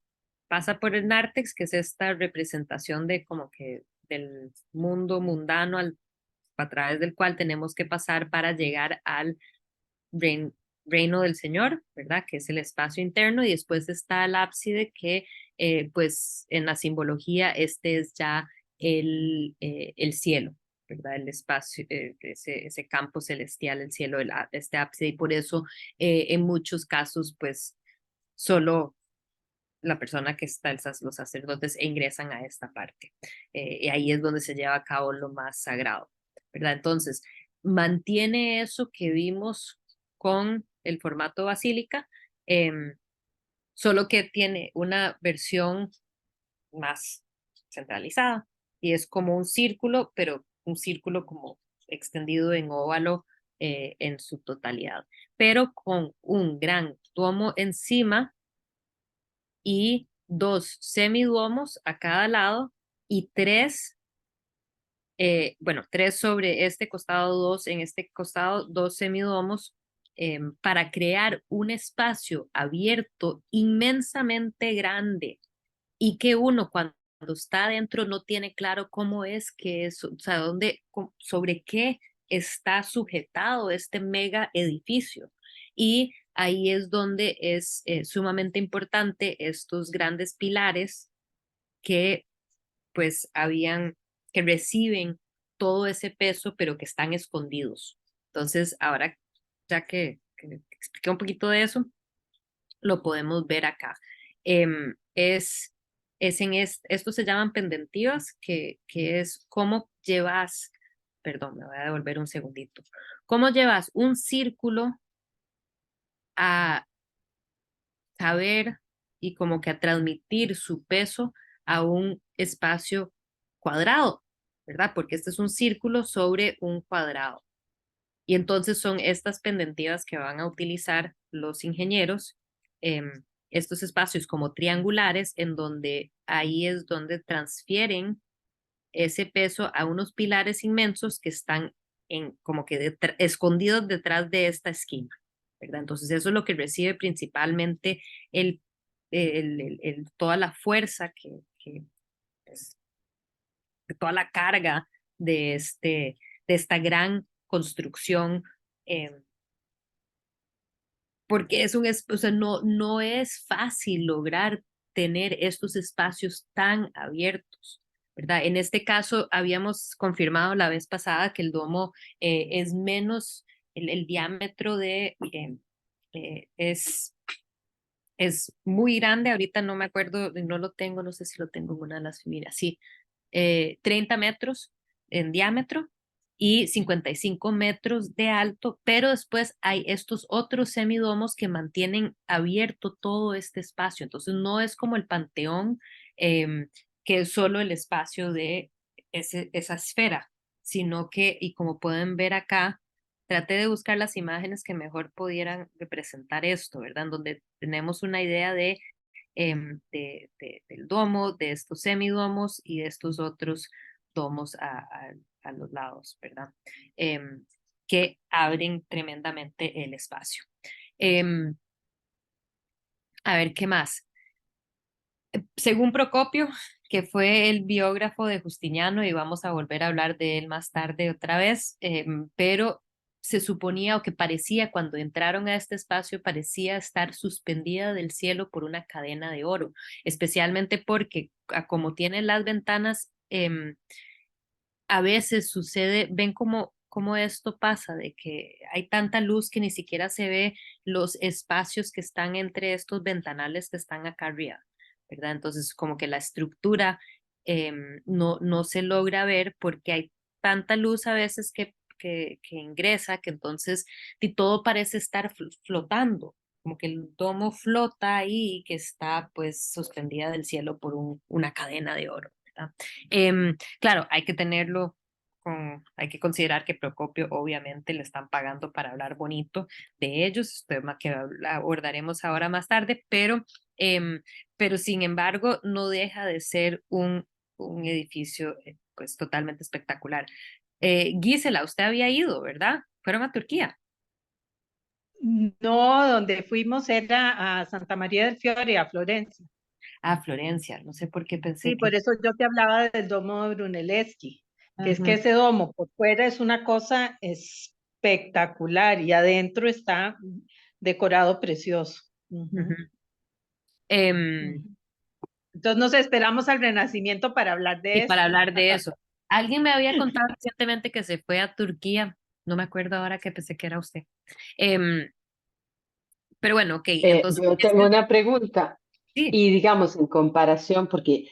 pasa por el nártex, que es esta representación de como que del mundo mundano a través del cual tenemos que pasar para llegar al reino del Señor, ¿verdad? Que es el espacio interno, y después está el ábside que, pues, en la simbología, este es ya el cielo, ¿verdad? El espacio, ese campo celestial, el cielo, este ábside, y por eso, en muchos casos, pues, solo la persona que está, los sacerdotes, ingresan a esta parte. Y ahí es donde se lleva a cabo lo más sagrado, ¿verdad? Entonces, mantiene eso que vimos con el formato basílica, solo que tiene una versión más centralizada y es como un círculo, pero un círculo como extendido en óvalo en su totalidad, pero con un gran domo encima y dos semiduomos a cada lado y tres, bueno, tres sobre este costado, dos en este costado, dos semiduomos, para crear un espacio abierto inmensamente grande y que uno cuando está adentro no tiene claro cómo es que es, o sea, sobre qué está sujetado este mega edificio. Y ahí es donde es sumamente importante estos grandes pilares que pues que reciben todo ese peso, pero que están escondidos. Entonces, ahora ya que expliqué un poquito de eso, lo podemos ver acá. Estos se llaman pendentivas, que es cómo llevas, perdón, me voy a devolver un segundito, cómo llevas un círculo a saber y como que a transmitir su peso a un espacio cuadrado, ¿verdad? Porque este es un círculo sobre un cuadrado. Y entonces son estas pendentivas que van a utilizar los ingenieros, estos espacios como triangulares, en donde ahí es donde transfieren ese peso a unos pilares inmensos que están como que escondidos detrás de esta esquina, ¿verdad? Entonces eso es lo que recibe principalmente toda la fuerza pues, toda la carga de esta gran construcción, eh, porque o sea, no es fácil lograr tener estos espacios tan abiertos, ¿verdad? En este caso, habíamos confirmado la vez pasada que el domo es menos, el diámetro es muy grande, ahorita no me acuerdo, no lo tengo, no sé si lo tengo en una de las figuras, sí, 30 metros en diámetro y 55 metros de alto, pero después hay estos otros semidomos que mantienen abierto todo este espacio. Entonces no es como el Panteón, que es solo el espacio de esa esfera, sino que, y como pueden ver acá, traté de buscar las imágenes que mejor pudieran representar esto, ¿verdad? En donde tenemos una idea del domo, de estos semidomos y de estos otros domos a los lados, ¿verdad? Que abren tremendamente el espacio. A ver, ¿qué más? Según Procopio, que fue el biógrafo de Justiniano, y vamos a volver a hablar de él más tarde otra vez, pero se suponía o que parecía cuando entraron a este espacio, parecía estar suspendida del cielo por una cadena de oro, especialmente porque como tienen las ventanas, a veces sucede, ven cómo esto pasa, de que hay tanta luz que ni siquiera se ve los espacios que están entre estos ventanales que están acá arriba, ¿verdad? Entonces, como que la estructura no se logra ver porque hay tanta luz a veces que ingresa, que entonces todo parece estar flotando, como que el domo flota ahí, que está pues suspendida del cielo por una cadena de oro, ¿verdad? Claro, hay que tenerlo hay que considerar que Procopio obviamente le están pagando para hablar bonito de ellos, tema que abordaremos ahora más tarde, pero sin embargo no deja de ser un edificio pues totalmente espectacular. Gisela, usted había ido, ¿verdad? Fueron a Turquía. No, donde fuimos era a Santa María del Fiore, a Florencia. A Florencia, no sé por qué pensé Sí, que... por eso yo te hablaba del domo de Brunelleschi, que es que Ujú, ese domo por fuera es una cosa espectacular y adentro está decorado precioso. ujú. Ujú, Em, ujú. Entonces nos esperamos al Renacimiento para hablar y de para eso. hablar de eso, alguien me había contado recientemente que se fue a Turquía, no me acuerdo ahora que pensé que era usted. Em, pero bueno, ok, entonces, Yo tengo una pregunta sí, y digamos en comparación, porque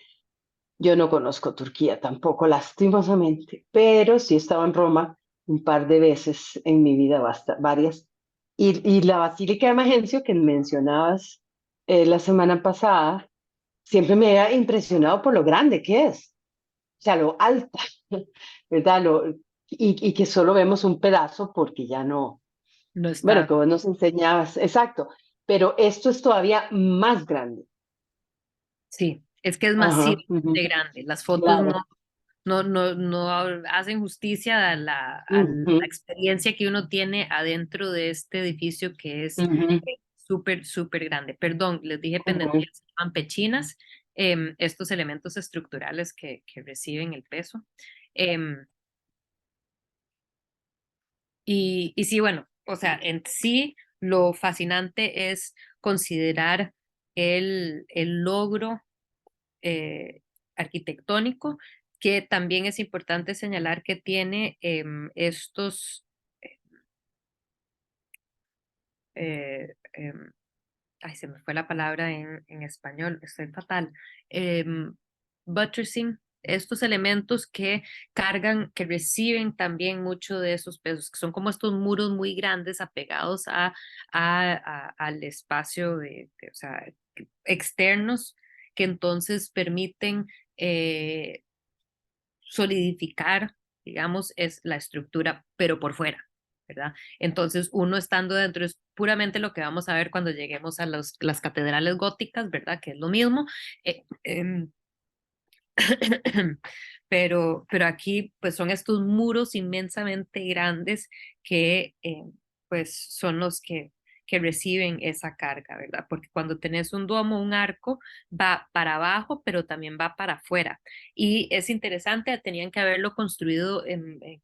yo no conozco Turquía tampoco, lastimosamente, pero sí he estado en Roma un par de veces en mi vida, varias. Y la Basílica de Magencio que mencionabas la semana pasada, siempre me ha impresionado por lo grande que es, o sea, lo alta, ¿verdad? Y que solo vemos un pedazo porque ya no, no bueno, está, que vos nos enseñabas, exacto, pero esto es todavía más grande. sí, es que es Ajá, masivamente grande, las fotos claro. no hacen justicia a la Ujú, experiencia que uno tiene adentro de este edificio que es ujú, súper, súper grande. Perdón, les dije ujú. pendentías, se llaman pechinas, estos elementos estructurales que reciben el peso. Em, y sí, bueno, o sea, en sí lo fascinante es considerar el logro eh, arquitectónico, que también es importante señalar que tiene estos, eh, em, ay, se me fue la palabra en español, estoy fatal, buttressing, estos elementos que cargan, que reciben también mucho de esos pesos, que son como estos muros muy grandes apegados al espacio o sea, externos, que entonces permiten solidificar, digamos, es la estructura, pero por fuera, ¿verdad? Entonces, uno estando dentro es puramente lo que vamos a ver cuando lleguemos a las catedrales góticas, ¿verdad? Que es lo mismo. eh, em, pero aquí, pues son estos muros inmensamente grandes que, pues, son los que reciben esa carga, ¿verdad? Porque cuando tenés un domo, un arco, va para abajo, pero también va para afuera. Y es interesante, tenían que haberlo construido,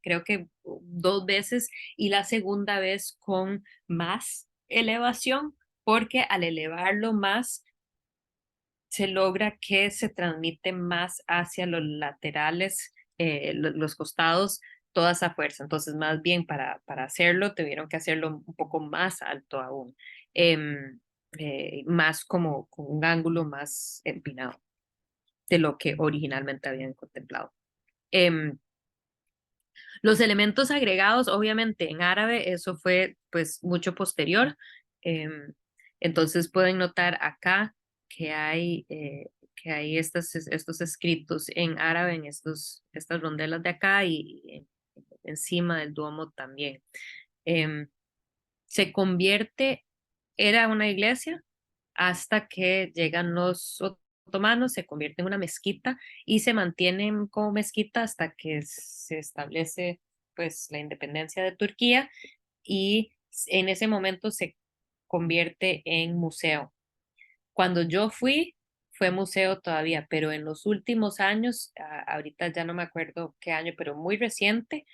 creo que dos veces, y la segunda vez con más elevación, porque al elevarlo más, se logra que se transmite más hacia los laterales, los costados, toda esa fuerza. Entonces, más bien para hacerlo, tuvieron que hacerlo un poco más alto aún, em, más como con un ángulo más empinado de lo que originalmente habían contemplado. Em, los elementos agregados, obviamente en árabe, eso fue pues mucho posterior. em, entonces pueden notar acá que hay estos escritos en árabe en estas rondelas de acá y encima del duomo también. Em, se convierte, era una iglesia hasta que llegan los otomanos, se convierte en una mezquita y se mantienen como mezquita hasta que se establece pues la independencia de Turquía y en ese momento se convierte en museo. Cuando yo fui, fue museo todavía, pero en los últimos años, ahorita ya no me acuerdo qué año, pero muy reciente,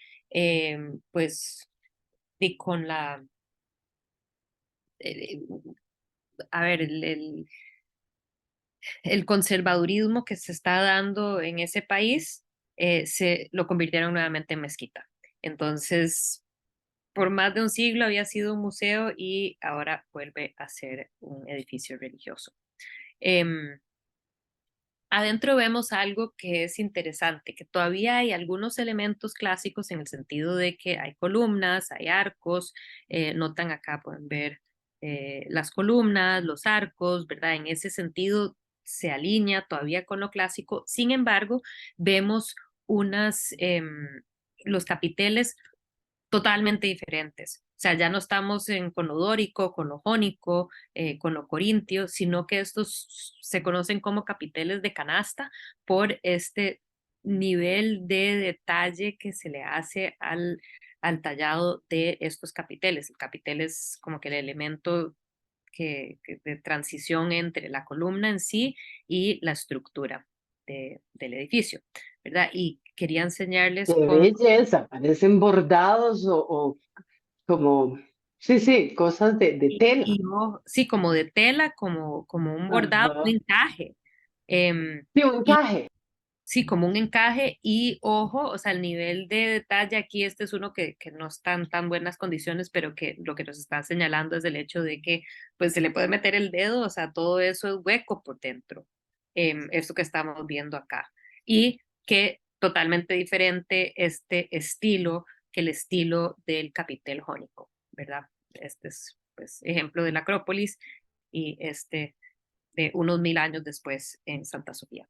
pues y con eh, a ver, el conservadurismo que se está dando en ese país, se lo convirtieron nuevamente en mezquita. Entonces, por más de un siglo había sido un museo y ahora vuelve a ser un edificio religioso. Em, adentro vemos algo que es interesante, que todavía hay algunos elementos clásicos en el sentido de que hay columnas, hay arcos, notan acá, pueden ver las columnas, los arcos, ¿verdad? En ese sentido se alinea todavía con lo clásico. Sin embargo, vemos unas, los capiteles totalmente diferentes. O sea, ya no estamos con lo dórico, con lo jónico, con lo corintio, sino que estos se conocen como capiteles de canasta por este nivel de detalle que se le hace al tallado de estos capiteles. El capitel es como que el elemento de transición entre la columna en sí y la estructura del edificio, ¿verdad? Y quería enseñarles Qué cómo belleza, parecen bordados o como, sí, sí, cosas de tela. sí, como de tela, como un bordado, un Ajá. encaje. Sí, un Y encaje. sí, como un encaje y ojo, o sea, el nivel de detalle aquí, este es uno que no está en tan buenas condiciones, pero que lo que nos está señalando es el hecho de que pues se le puede meter el dedo, o sea, todo eso es hueco por dentro, esto que estamos viendo acá. Y que totalmente diferente este estilo que el estilo del capitel jónico, ¿verdad? Este es pues ejemplo de la Acrópolis y este de unos 1000 años después en Santa Sofía.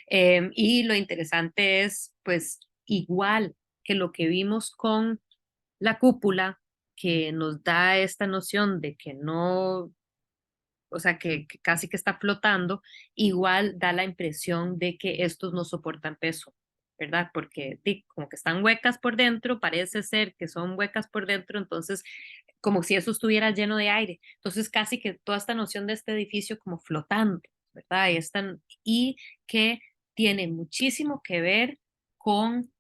Y lo interesante es, pues, igual que lo que vimos con la cúpula, que nos da esta noción de que no, o sea, que casi que está flotando, igual da la impresión de que estos no soportan peso, ¿verdad? Porque como que están huecas por dentro, parece ser que son huecas por dentro, entonces como si eso estuviera lleno de aire. Entonces casi que toda esta noción de este edificio como flotando, ¿verdad? Y que tiene muchísimo que ver con,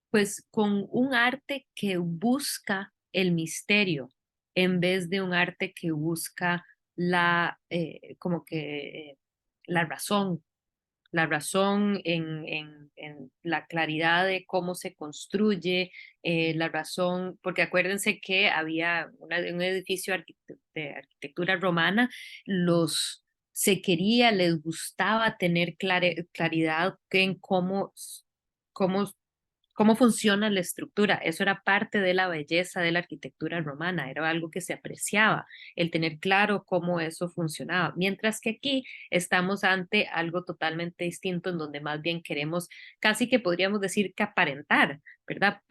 pues, con un arte que busca el misterio en vez de un arte que busca como que la razón en la claridad de cómo se construye, la razón, porque acuérdense que había un edificio de arquitectura romana, se quería, les gustaba tener claridad en cómo cómo funciona la estructura. Eso era parte de la belleza de la arquitectura romana, era algo que se apreciaba, el tener claro cómo eso funcionaba. Mientras que aquí estamos ante algo totalmente distinto en donde más bien queremos, casi que podríamos decir que aparentar, ¿verdad?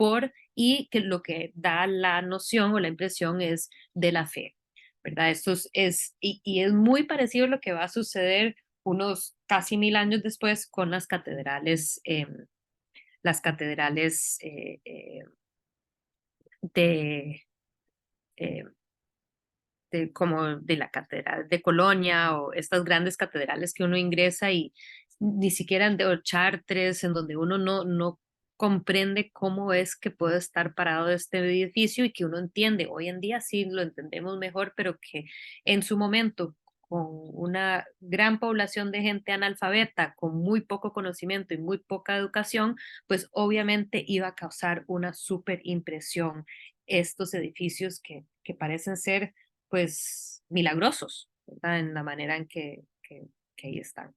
Y que lo que da la noción o la impresión es de la fe, ¿verdad? Y es muy parecido a lo que va a suceder unos casi 1000 años después con las catedrales de, eh, como de la Catedral de Colonia o estas grandes catedrales que uno ingresa y ni siquiera de Chartres, en donde uno no comprende cómo es que puede estar parado este edificio y que uno entiende. Hoy en día sí lo entendemos mejor, pero que en su momento con una gran población de gente analfabeta, con muy poco conocimiento y muy poca educación, pues obviamente iba a causar una súper impresión estos edificios que parecen ser pues milagrosos, ¿verdad? En la manera en que ahí están.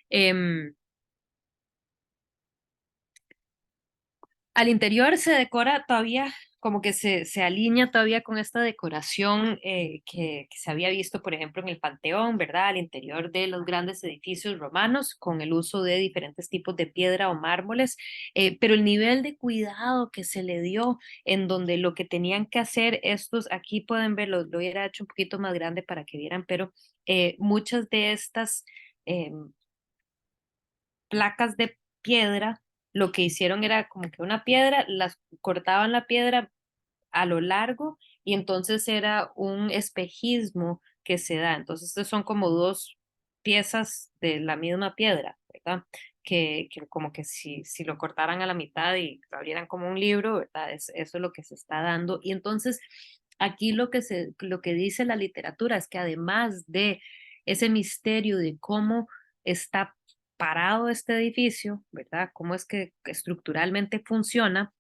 Em, Al interior se decora todavía, como que se alinea todavía con esta decoración que se había visto, por ejemplo, en el Panteón, ¿verdad? Al interior de los grandes edificios romanos, con el uso de diferentes tipos de piedra o mármoles, pero el nivel de cuidado que se le dio en donde lo que tenían que hacer estos, aquí pueden verlo, lo hubiera hecho un poquito más grande para que vieran, pero muchas de estas placas de piedra, lo que hicieron era como que una piedra, las cortaban la piedra a lo largo y entonces era un espejismo que se da. Entonces, estos son como dos piezas de la misma piedra, ¿verdad? Que como que si lo cortaran a la mitad y lo abrieran como un libro, ¿verdad? Eso es lo que se está dando. Y entonces, aquí lo que dice la literatura es que además de ese misterio de cómo está parado este edificio, ¿verdad? Cómo es que estructuralmente funciona,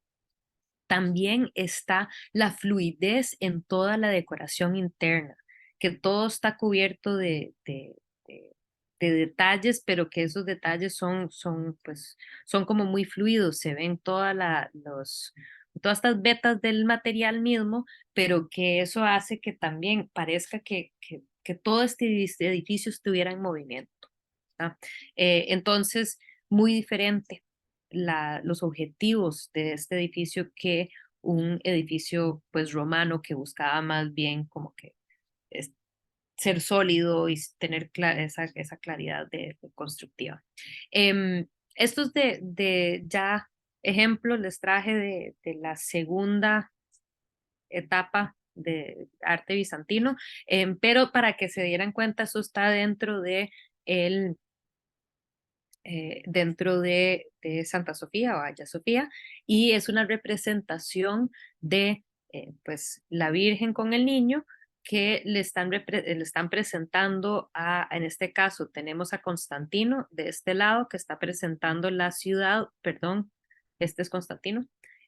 también está la fluidez en toda la decoración interna, que todo está cubierto de detalles, pero que esos detalles pues, son como muy fluidos, se ven todas estas vetas del material mismo, pero que eso hace que también parezca que todo este edificio estuviera en movimiento. ¿Verdad? Entonces, muy diferente los objetivos de este edificio que un edificio pues romano que buscaba más bien como que ser sólido y tener esa claridad de constructiva. Estos de ya ejemplos les traje de la segunda etapa de arte bizantino, pero para que se dieran cuenta, eso está el, dentro de Santa Sofía o Hagia Sofía, y es una representación de pues, la Virgen con el niño que le están presentando en este caso tenemos a Constantino de este lado que está presentando la ciudad, perdón, este es Constantino,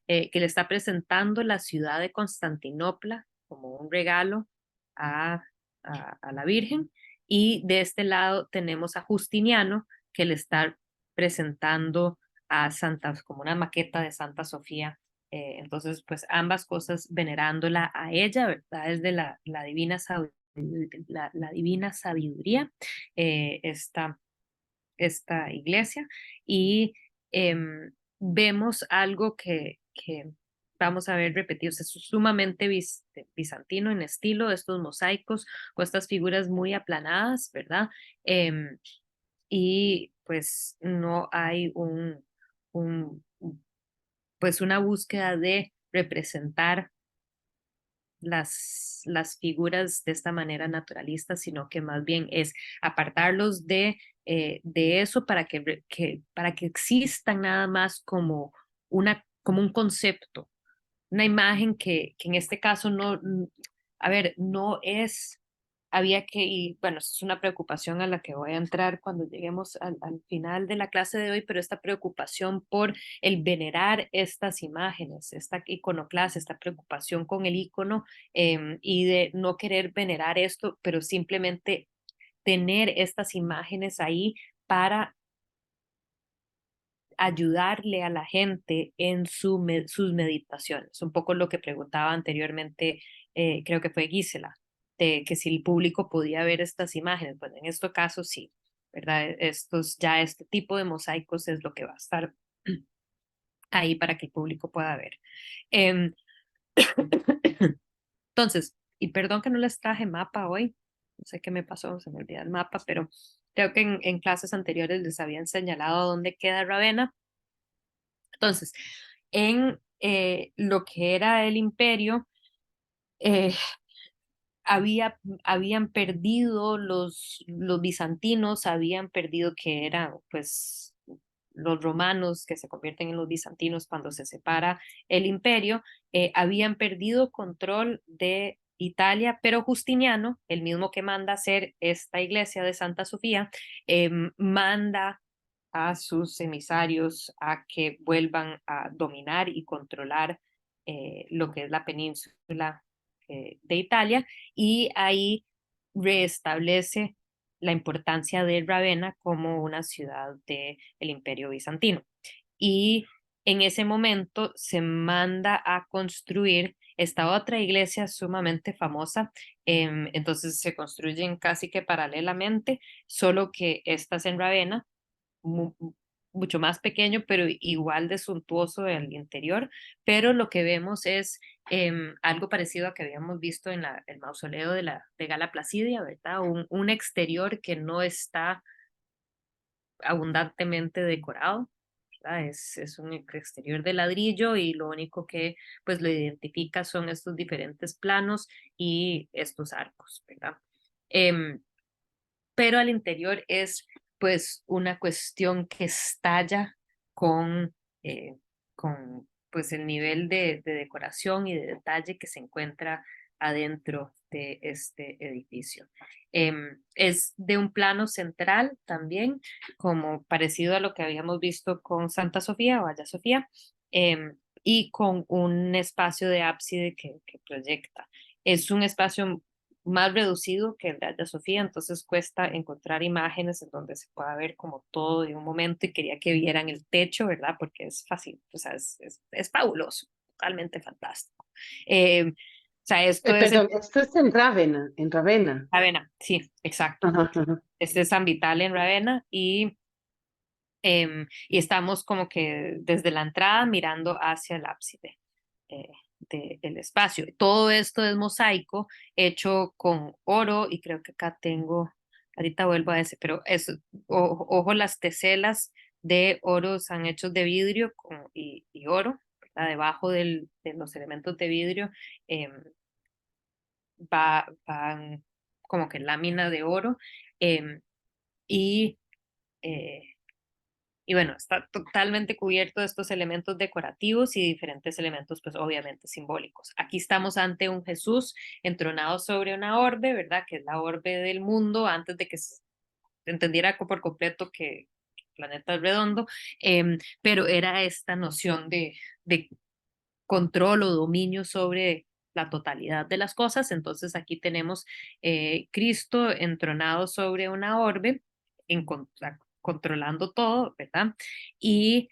que le está presentando la ciudad de Constantinopla como un regalo a, a la Virgen, y de este lado tenemos a Justiniano que le está presentando a Santa, como una maqueta de Santa Sofía. Entonces, pues ambas cosas venerándola a ella, ¿verdad? Es de la divina la divina sabiduría, esta iglesia, y vemos algo que vamos a ver repetidos, es sumamente bizantino en estilo, estos mosaicos con estas figuras muy aplanadas, ¿verdad? Y pues no hay pues una búsqueda de representar las figuras de esta manera naturalista, sino que más bien es apartarlos de eso para que existan nada más como un concepto, una imagen que en este caso a ver, no es, y bueno, es una preocupación a la que voy a entrar cuando lleguemos al final de la clase de hoy, pero esta preocupación por el venerar estas imágenes, esta iconoclasia, esta preocupación con el icono, y de no querer venerar esto, pero simplemente tener estas imágenes ahí para ayudarle a la gente en sus meditaciones. Un poco lo que preguntaba anteriormente, creo que fue Gisela, de que si el público podía ver estas imágenes. Pues en este caso sí, ¿verdad? Este tipo de mosaicos es lo que va a estar ahí para que el público pueda ver. Em, entonces, y perdón que no les traje mapa hoy, no sé qué me pasó, se me olvidó el mapa, pero creo que en clases anteriores les habían señalado dónde queda Ravenna. Entonces, en lo que era el imperio, eh, habían perdido los bizantinos, habían perdido que eran pues los romanos que se convierten en los bizantinos cuando se separa el imperio, habían perdido control de Italia, pero Justiniano, el mismo que manda hacer esta iglesia de Santa Sofía, manda a sus emisarios a que vuelvan a dominar y controlar lo que es la península de Italia, y ahí reestablece la importancia de Ravenna como una ciudad del Imperio Bizantino. Y en ese momento se manda a construir esta otra iglesia sumamente famosa, entonces se construyen casi que paralelamente, solo que estas en Ravenna, mucho más pequeño, pero igual de suntuoso en el interior, pero lo que vemos es algo parecido a que habíamos visto en el mausoleo de Gala Placidia, ¿verdad? Un exterior que no está abundantemente decorado, ¿verdad? Es un exterior de ladrillo y lo único que pues lo identifica son estos diferentes planos y estos arcos, ¿verdad? Pero al interior es pues una cuestión que estalla con, con pues el nivel de decoración y de detalle que se encuentra adentro de este edificio. Es de un plano central también, como parecido a lo que habíamos visto con Santa Sofía o Hagia Sofía, y con un espacio de ábside que proyecta. Es un espacio más reducido que el de Hagia Sofía, entonces cuesta encontrar imágenes en donde se pueda ver como todo de un momento y quería que vieran el techo, ¿verdad? Porque es fácil, o sea, es fabuloso, totalmente fantástico. O sea, esto es en Perdón, esto es en Ravenna. Ravenna, sí, exacto. Ajá, ajá. Este es San Vital en Ravenna y estamos como que desde la entrada mirando hacia el ábside eh, del espacio. Todo esto es mosaico hecho con oro y creo que acá tengo, ahorita vuelvo a ese, pero eso, ojo, las teselas de oro están hechos de vidrio y oro, ¿verdad? Debajo de los elementos de vidrio em, van como que lámina de oro em, y eh, y bueno, está totalmente cubierto de estos elementos decorativos y diferentes elementos, pues obviamente simbólicos. Aquí estamos ante un Jesús entronado sobre una orbe, ¿verdad? Que es la orbe del mundo antes de que se entendiera por completo que el planeta es redondo, pero era esta noción de control o dominio sobre la totalidad de las cosas. Entonces aquí tenemos Cristo entronado sobre una orbe, controlando todo, ¿verdad? Y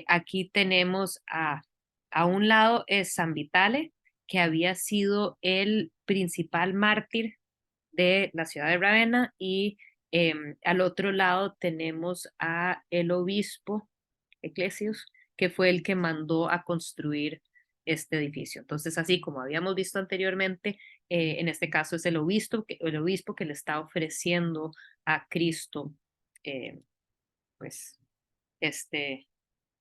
aquí tenemos a un lado es San Vitale, que había sido el principal mártir de la ciudad de Ravenna, y al otro lado tenemos a el obispo Eclesius, que fue el que mandó a construir este edificio. Entonces, así como habíamos visto anteriormente, en este caso es el obispo que le está ofreciendo a Cristo, eh, pues, este,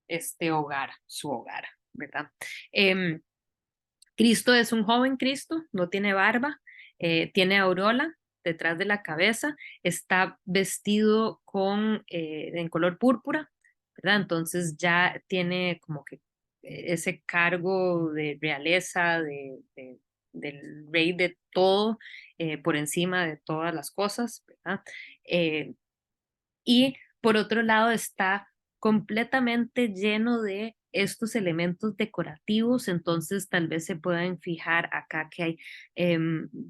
este hogar, su hogar, ¿verdad? Em, Cristo es un joven Cristo, no tiene barba, tiene aureola detrás de la cabeza, está vestido en color púrpura, ¿verdad? Entonces ya tiene como que ese cargo de realeza, del rey de todo, por encima de todas las cosas, ¿verdad? Eh, y por otro lado está completamente lleno de estos elementos decorativos, entonces tal vez se pueden fijar acá que hay,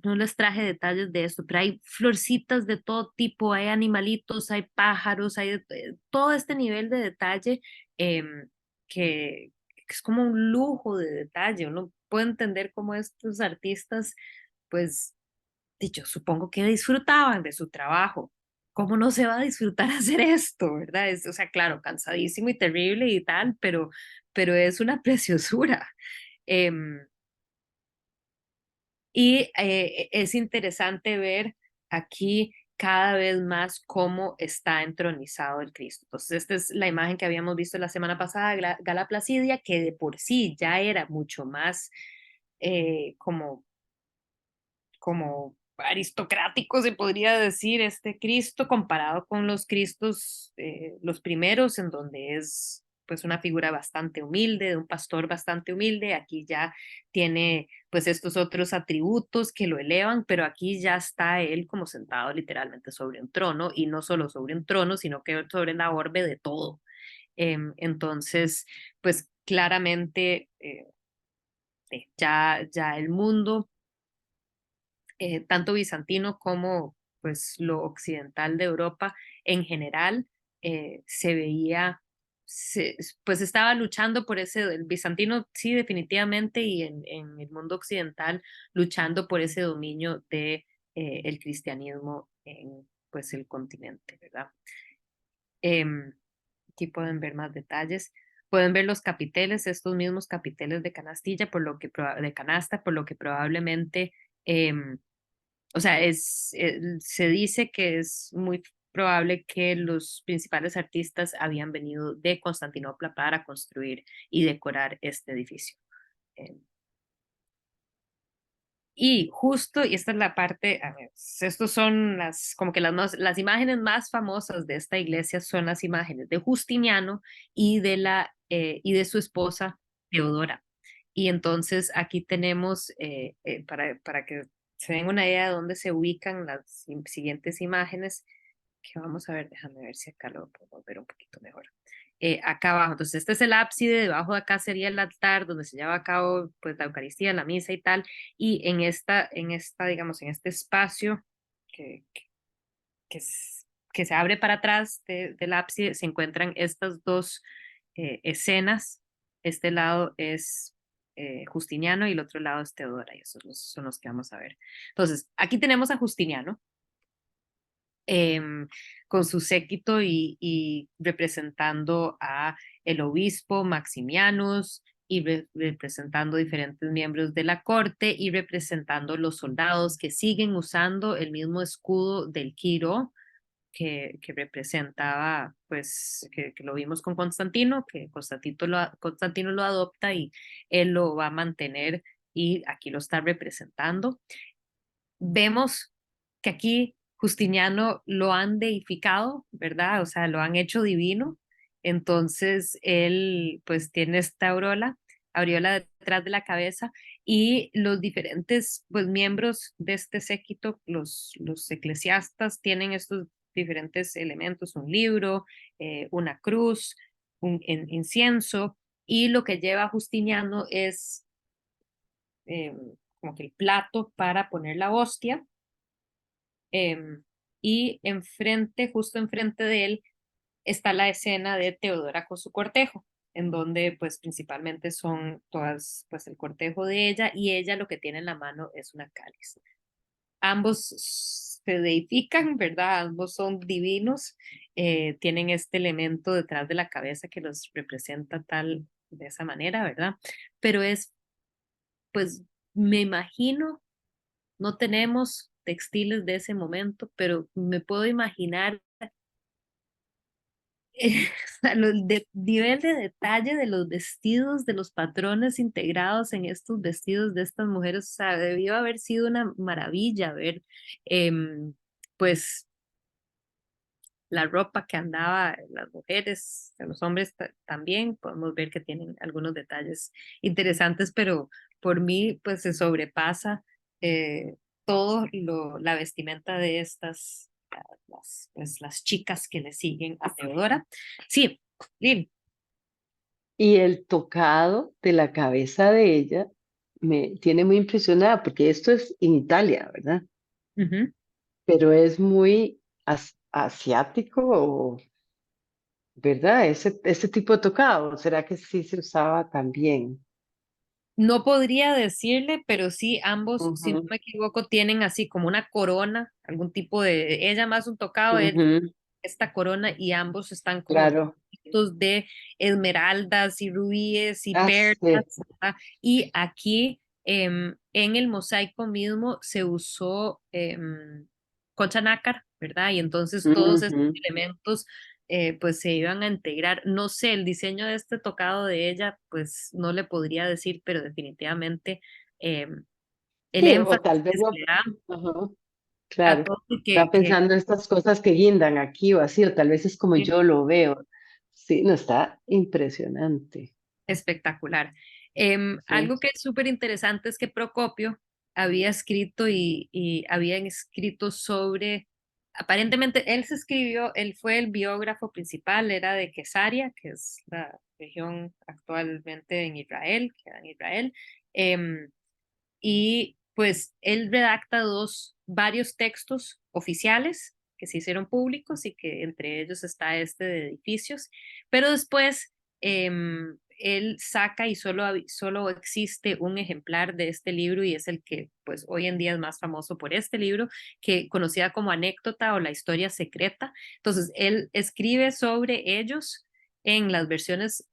no les traje detalles de esto, pero hay florcitas de todo tipo, hay animalitos, hay pájaros, hay todo este nivel de detalle em, que es como un lujo de detalle. Uno puede entender cómo estos artistas, pues dicho, supongo que disfrutaban de su trabajo. ¿Cómo no se va a disfrutar hacer esto, verdad? O sea, claro, cansadísimo y terrible y tal, pero es una preciosura. Em, y es interesante ver aquí cada vez más cómo está entronizado el Cristo. Entonces, esta es la imagen que habíamos visto la semana pasada, Gala Placidia, que de por sí ya era mucho más como aristocrático, se podría decir, este Cristo comparado con los Cristos, los primeros, en donde es pues una figura bastante humilde, de un pastor bastante humilde. Aquí ya tiene pues estos otros atributos que lo elevan, pero aquí ya está él como sentado literalmente sobre un trono, y no solo sobre un trono, sino que sobre la orbe de todo. Entonces, pues claramente ya el mundo tanto bizantino como pues lo occidental de Europa en general, se veía, pues estaba luchando por el bizantino sí definitivamente, y en el mundo occidental luchando por ese dominio de el cristianismo en pues el continente, ¿verdad? Em, Aquí pueden ver más detalles. Pueden ver los capiteles, estos mismos capiteles de canastilla, de canasta, por lo que probablemente o sea, se dice que es muy probable que los principales artistas habían venido de Constantinopla para construir y decorar este edificio. Eh, y justo, y esta es la parte, a ver, estos son como que las imágenes más famosas de esta iglesia son las imágenes de Justiniano y de su esposa Teodora. Y entonces aquí tenemos, para que se den una idea de dónde se ubican las siguientes imágenes, que vamos a ver, déjame ver si acá lo puedo ver un poquito mejor. acá abajo. Entonces, este es el ábside, debajo de acá sería el altar donde se lleva a cabo pues la Eucaristía, la misa y tal, y digamos, en este espacio que, que, que se abre para atrás del ábside, se encuentran estas dos escenas. Este lado es Justiniano y el otro lado es Teodora, y esos son los que vamos a ver. Entonces, aquí tenemos a Justiniano, con su séquito y representando a el obispo Maximianus y representando diferentes miembros de la corte y representando los soldados que siguen usando el mismo escudo del Quiro que representaba, pues, que lo vimos con Constantino, que Constantino lo adopta y él lo va a mantener y aquí lo está representando. Vemos que aquí Justiniano lo han deificado, ¿verdad? O sea, lo han hecho divino. Entonces, él pues tiene esta aureola detrás de la cabeza y los diferentes pues miembros de este séquito, los eclesiastas, tienen estos diferentes elementos, un libro, una cruz, un incienso, y lo que lleva Justiniano es eh, como que el plato para poner la hostia, y enfrente, justo enfrente de él, está la escena de Teodora con su cortejo, en donde pues principalmente son todas pues el cortejo de ella y ella lo que tiene en la mano es una cáliz. Ambos se deifican, ¿verdad? Ambos son divinos, tienen este elemento detrás de la cabeza que los representa tal de esa manera, ¿verdad? Pero es, pues me imagino, no tenemos textiles de ese momento, pero me puedo imaginar el nivel de detalle de los vestidos, de los patrones integrados en estos vestidos de estas mujeres. O sea, debió haber sido una maravilla ver, pues, la ropa que andaba las mujeres, los hombres también. Podemos ver que tienen algunos detalles interesantes, pero por mí, pues, se sobrepasa eh, todo la vestimenta de estas, pues, las chicas que le siguen a Teodora. Sí, Lil. Y el tocado de la cabeza de ella me tiene muy impresionada, porque esto es en Italia, ¿verdad? Ujú. Pero es muy asiático, ¿verdad? Ese tipo de tocado, ¿será que sí se usaba también? No podría decirle, pero sí, ambos, si no Ujú, me equivoco, tienen así como una corona, algún tipo de, ella más un tocado, él ujú, esta corona, y ambos están como claro. de esmeraldas y rubíes y Ah, perlas, sí. ¿verdad? Y aquí en el mosaico mismo se usó concha nácar, ¿verdad? Y entonces todos estos Ujú. elementos pues se iban a integrar. No sé, el diseño de este tocado de ella, pues no le podría decir, pero definitivamente el Sí, o énfasis tal vez que se no. le da Ajá, a claro. todo Estaba pensando en estas cosas que guindan aquí o así, o tal vez es como que yo lo veo. Sí, no, está impresionante. espectacular. Sí. Algo que es súper interesante es que Procopio había escrito y habían escrito sobre, aparentemente él se escribió, él fue el biógrafo principal, era de Quesaria, que es la región actualmente en Israel, queda en Israel, em, y pues él redacta varios textos oficiales que se hicieron públicos y que entre ellos está este de edificios, pero después él saca y solo existe un ejemplar de este libro y es el que pues hoy en día es más famoso por este libro, que conocida como anécdota o la historia secreta. Entonces él escribe sobre ellos en las versiones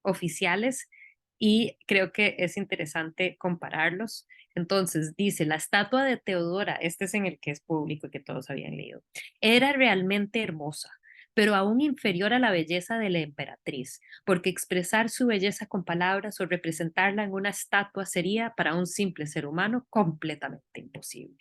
oficiales y creo que es interesante compararlos. Entonces, dice, la estatua de Teodora, este es en el que es público y que todos habían leído, era realmente hermosa, pero aún inferior a la belleza de la emperatriz, porque expresar su belleza con palabras o representarla en una estatua sería para un simple ser humano completamente imposible.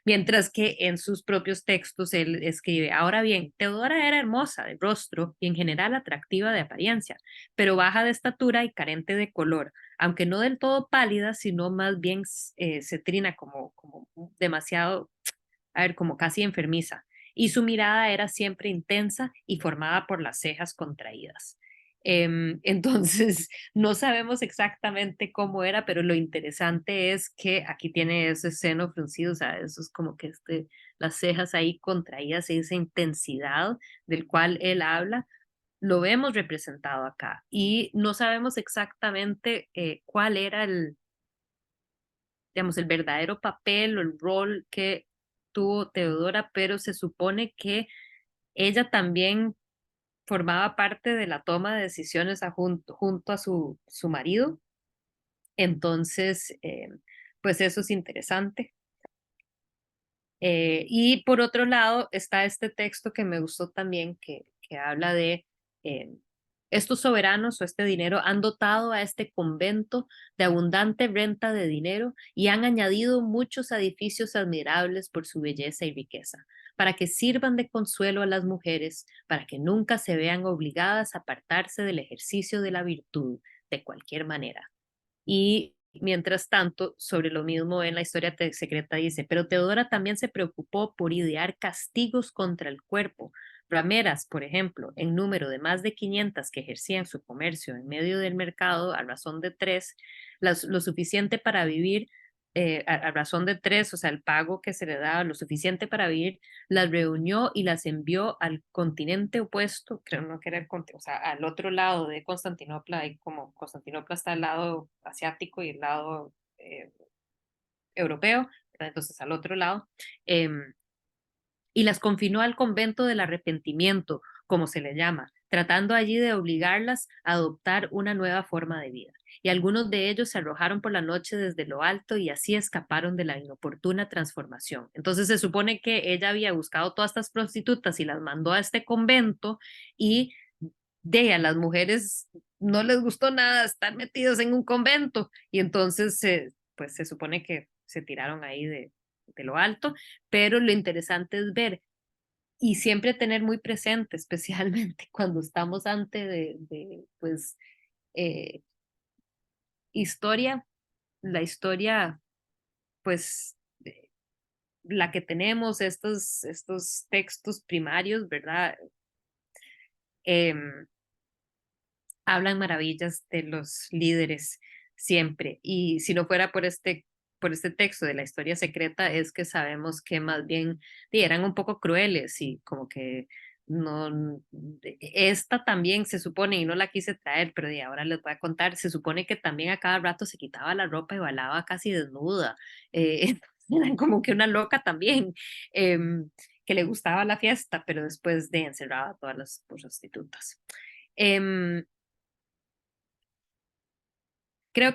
Mientras que en sus propios textos él escribe, ahora bien, Teodora era hermosa de rostro y en general atractiva de apariencia, pero baja de estatura y carente de color, aunque no del todo pálida, sino más bien cetrina, como demasiado, a ver, como casi enfermiza. y su mirada era siempre intensa y formada por las cejas contraídas. Entonces, no sabemos exactamente cómo era, pero lo interesante es que aquí tiene ese seno fruncido, o sea, eso es como que las cejas ahí contraídas y esa intensidad del cual él habla, lo vemos representado acá. Y no sabemos exactamente cuál era digamos, el verdadero papel o el rol que tuvo Teodora, pero se supone que ella también formaba parte de la toma de decisiones junto a su marido. Entonces, pues eso es interesante. Y por otro lado está este texto que me gustó también, que habla de estos soberanos o este dinero han dotado a este convento de abundante renta de dinero y han añadido muchos edificios admirables por su belleza y riqueza, para que sirvan de consuelo a las mujeres, para que nunca se vean obligadas a apartarse del ejercicio de la virtud de cualquier manera. Y mientras tanto, sobre lo mismo en la historia secreta dice, pero Teodora también se preocupó por idear castigos contra el cuerpo. Rameras, por ejemplo, en número de más de 500 que ejercían su comercio en medio del mercado a razón de 3, lo suficiente para vivir, a razón de 3, o sea, el pago que se le daba, lo suficiente para vivir, las reunió y las envió al continente opuesto, creo no que era o sea, al otro lado de Constantinopla, y como Constantinopla está al lado asiático y el lado europeo, entonces al otro lado, y las confinó al convento del arrepentimiento, como se le llama, tratando allí de obligarlas a adoptar una nueva forma de vida. Y algunos de ellos se arrojaron por la noche desde lo alto y así escaparon de la inoportuna transformación. Entonces se supone que ella había buscado todas estas prostitutas y las mandó a este convento y a las mujeres no les gustó nada estar metidos en un convento y entonces pues se supone que se tiraron ahí de lo alto, pero lo interesante es ver y siempre tener muy presente, especialmente cuando estamos ante pues, eh, historia, la historia, pues, la que tenemos, estos textos primarios, ¿verdad? Hablan maravillas de los líderes siempre. Y si no fuera por este texto de la historia secreta, es que sabemos que más bien eran un poco crueles y como que no, esta también se supone, y no la quise traer, pero ahora les voy a contar, se supone que también a cada rato se quitaba la ropa y bailaba casi desnuda. Eran como que una loca también, que le gustaba la fiesta, pero después de encerraba a todas las prostitutas. Creo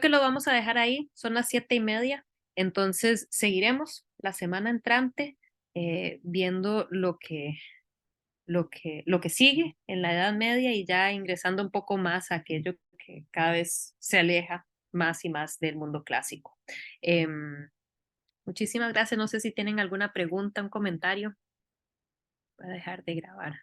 que lo vamos a dejar ahí, son las 7:30, entonces seguiremos la semana entrante viendo lo que sigue en la Edad Media y ya ingresando un poco más a aquello que cada vez se aleja más y más del mundo clásico. Muchísimas gracias, no sé si tienen alguna pregunta, un comentario. Voy a dejar de grabar.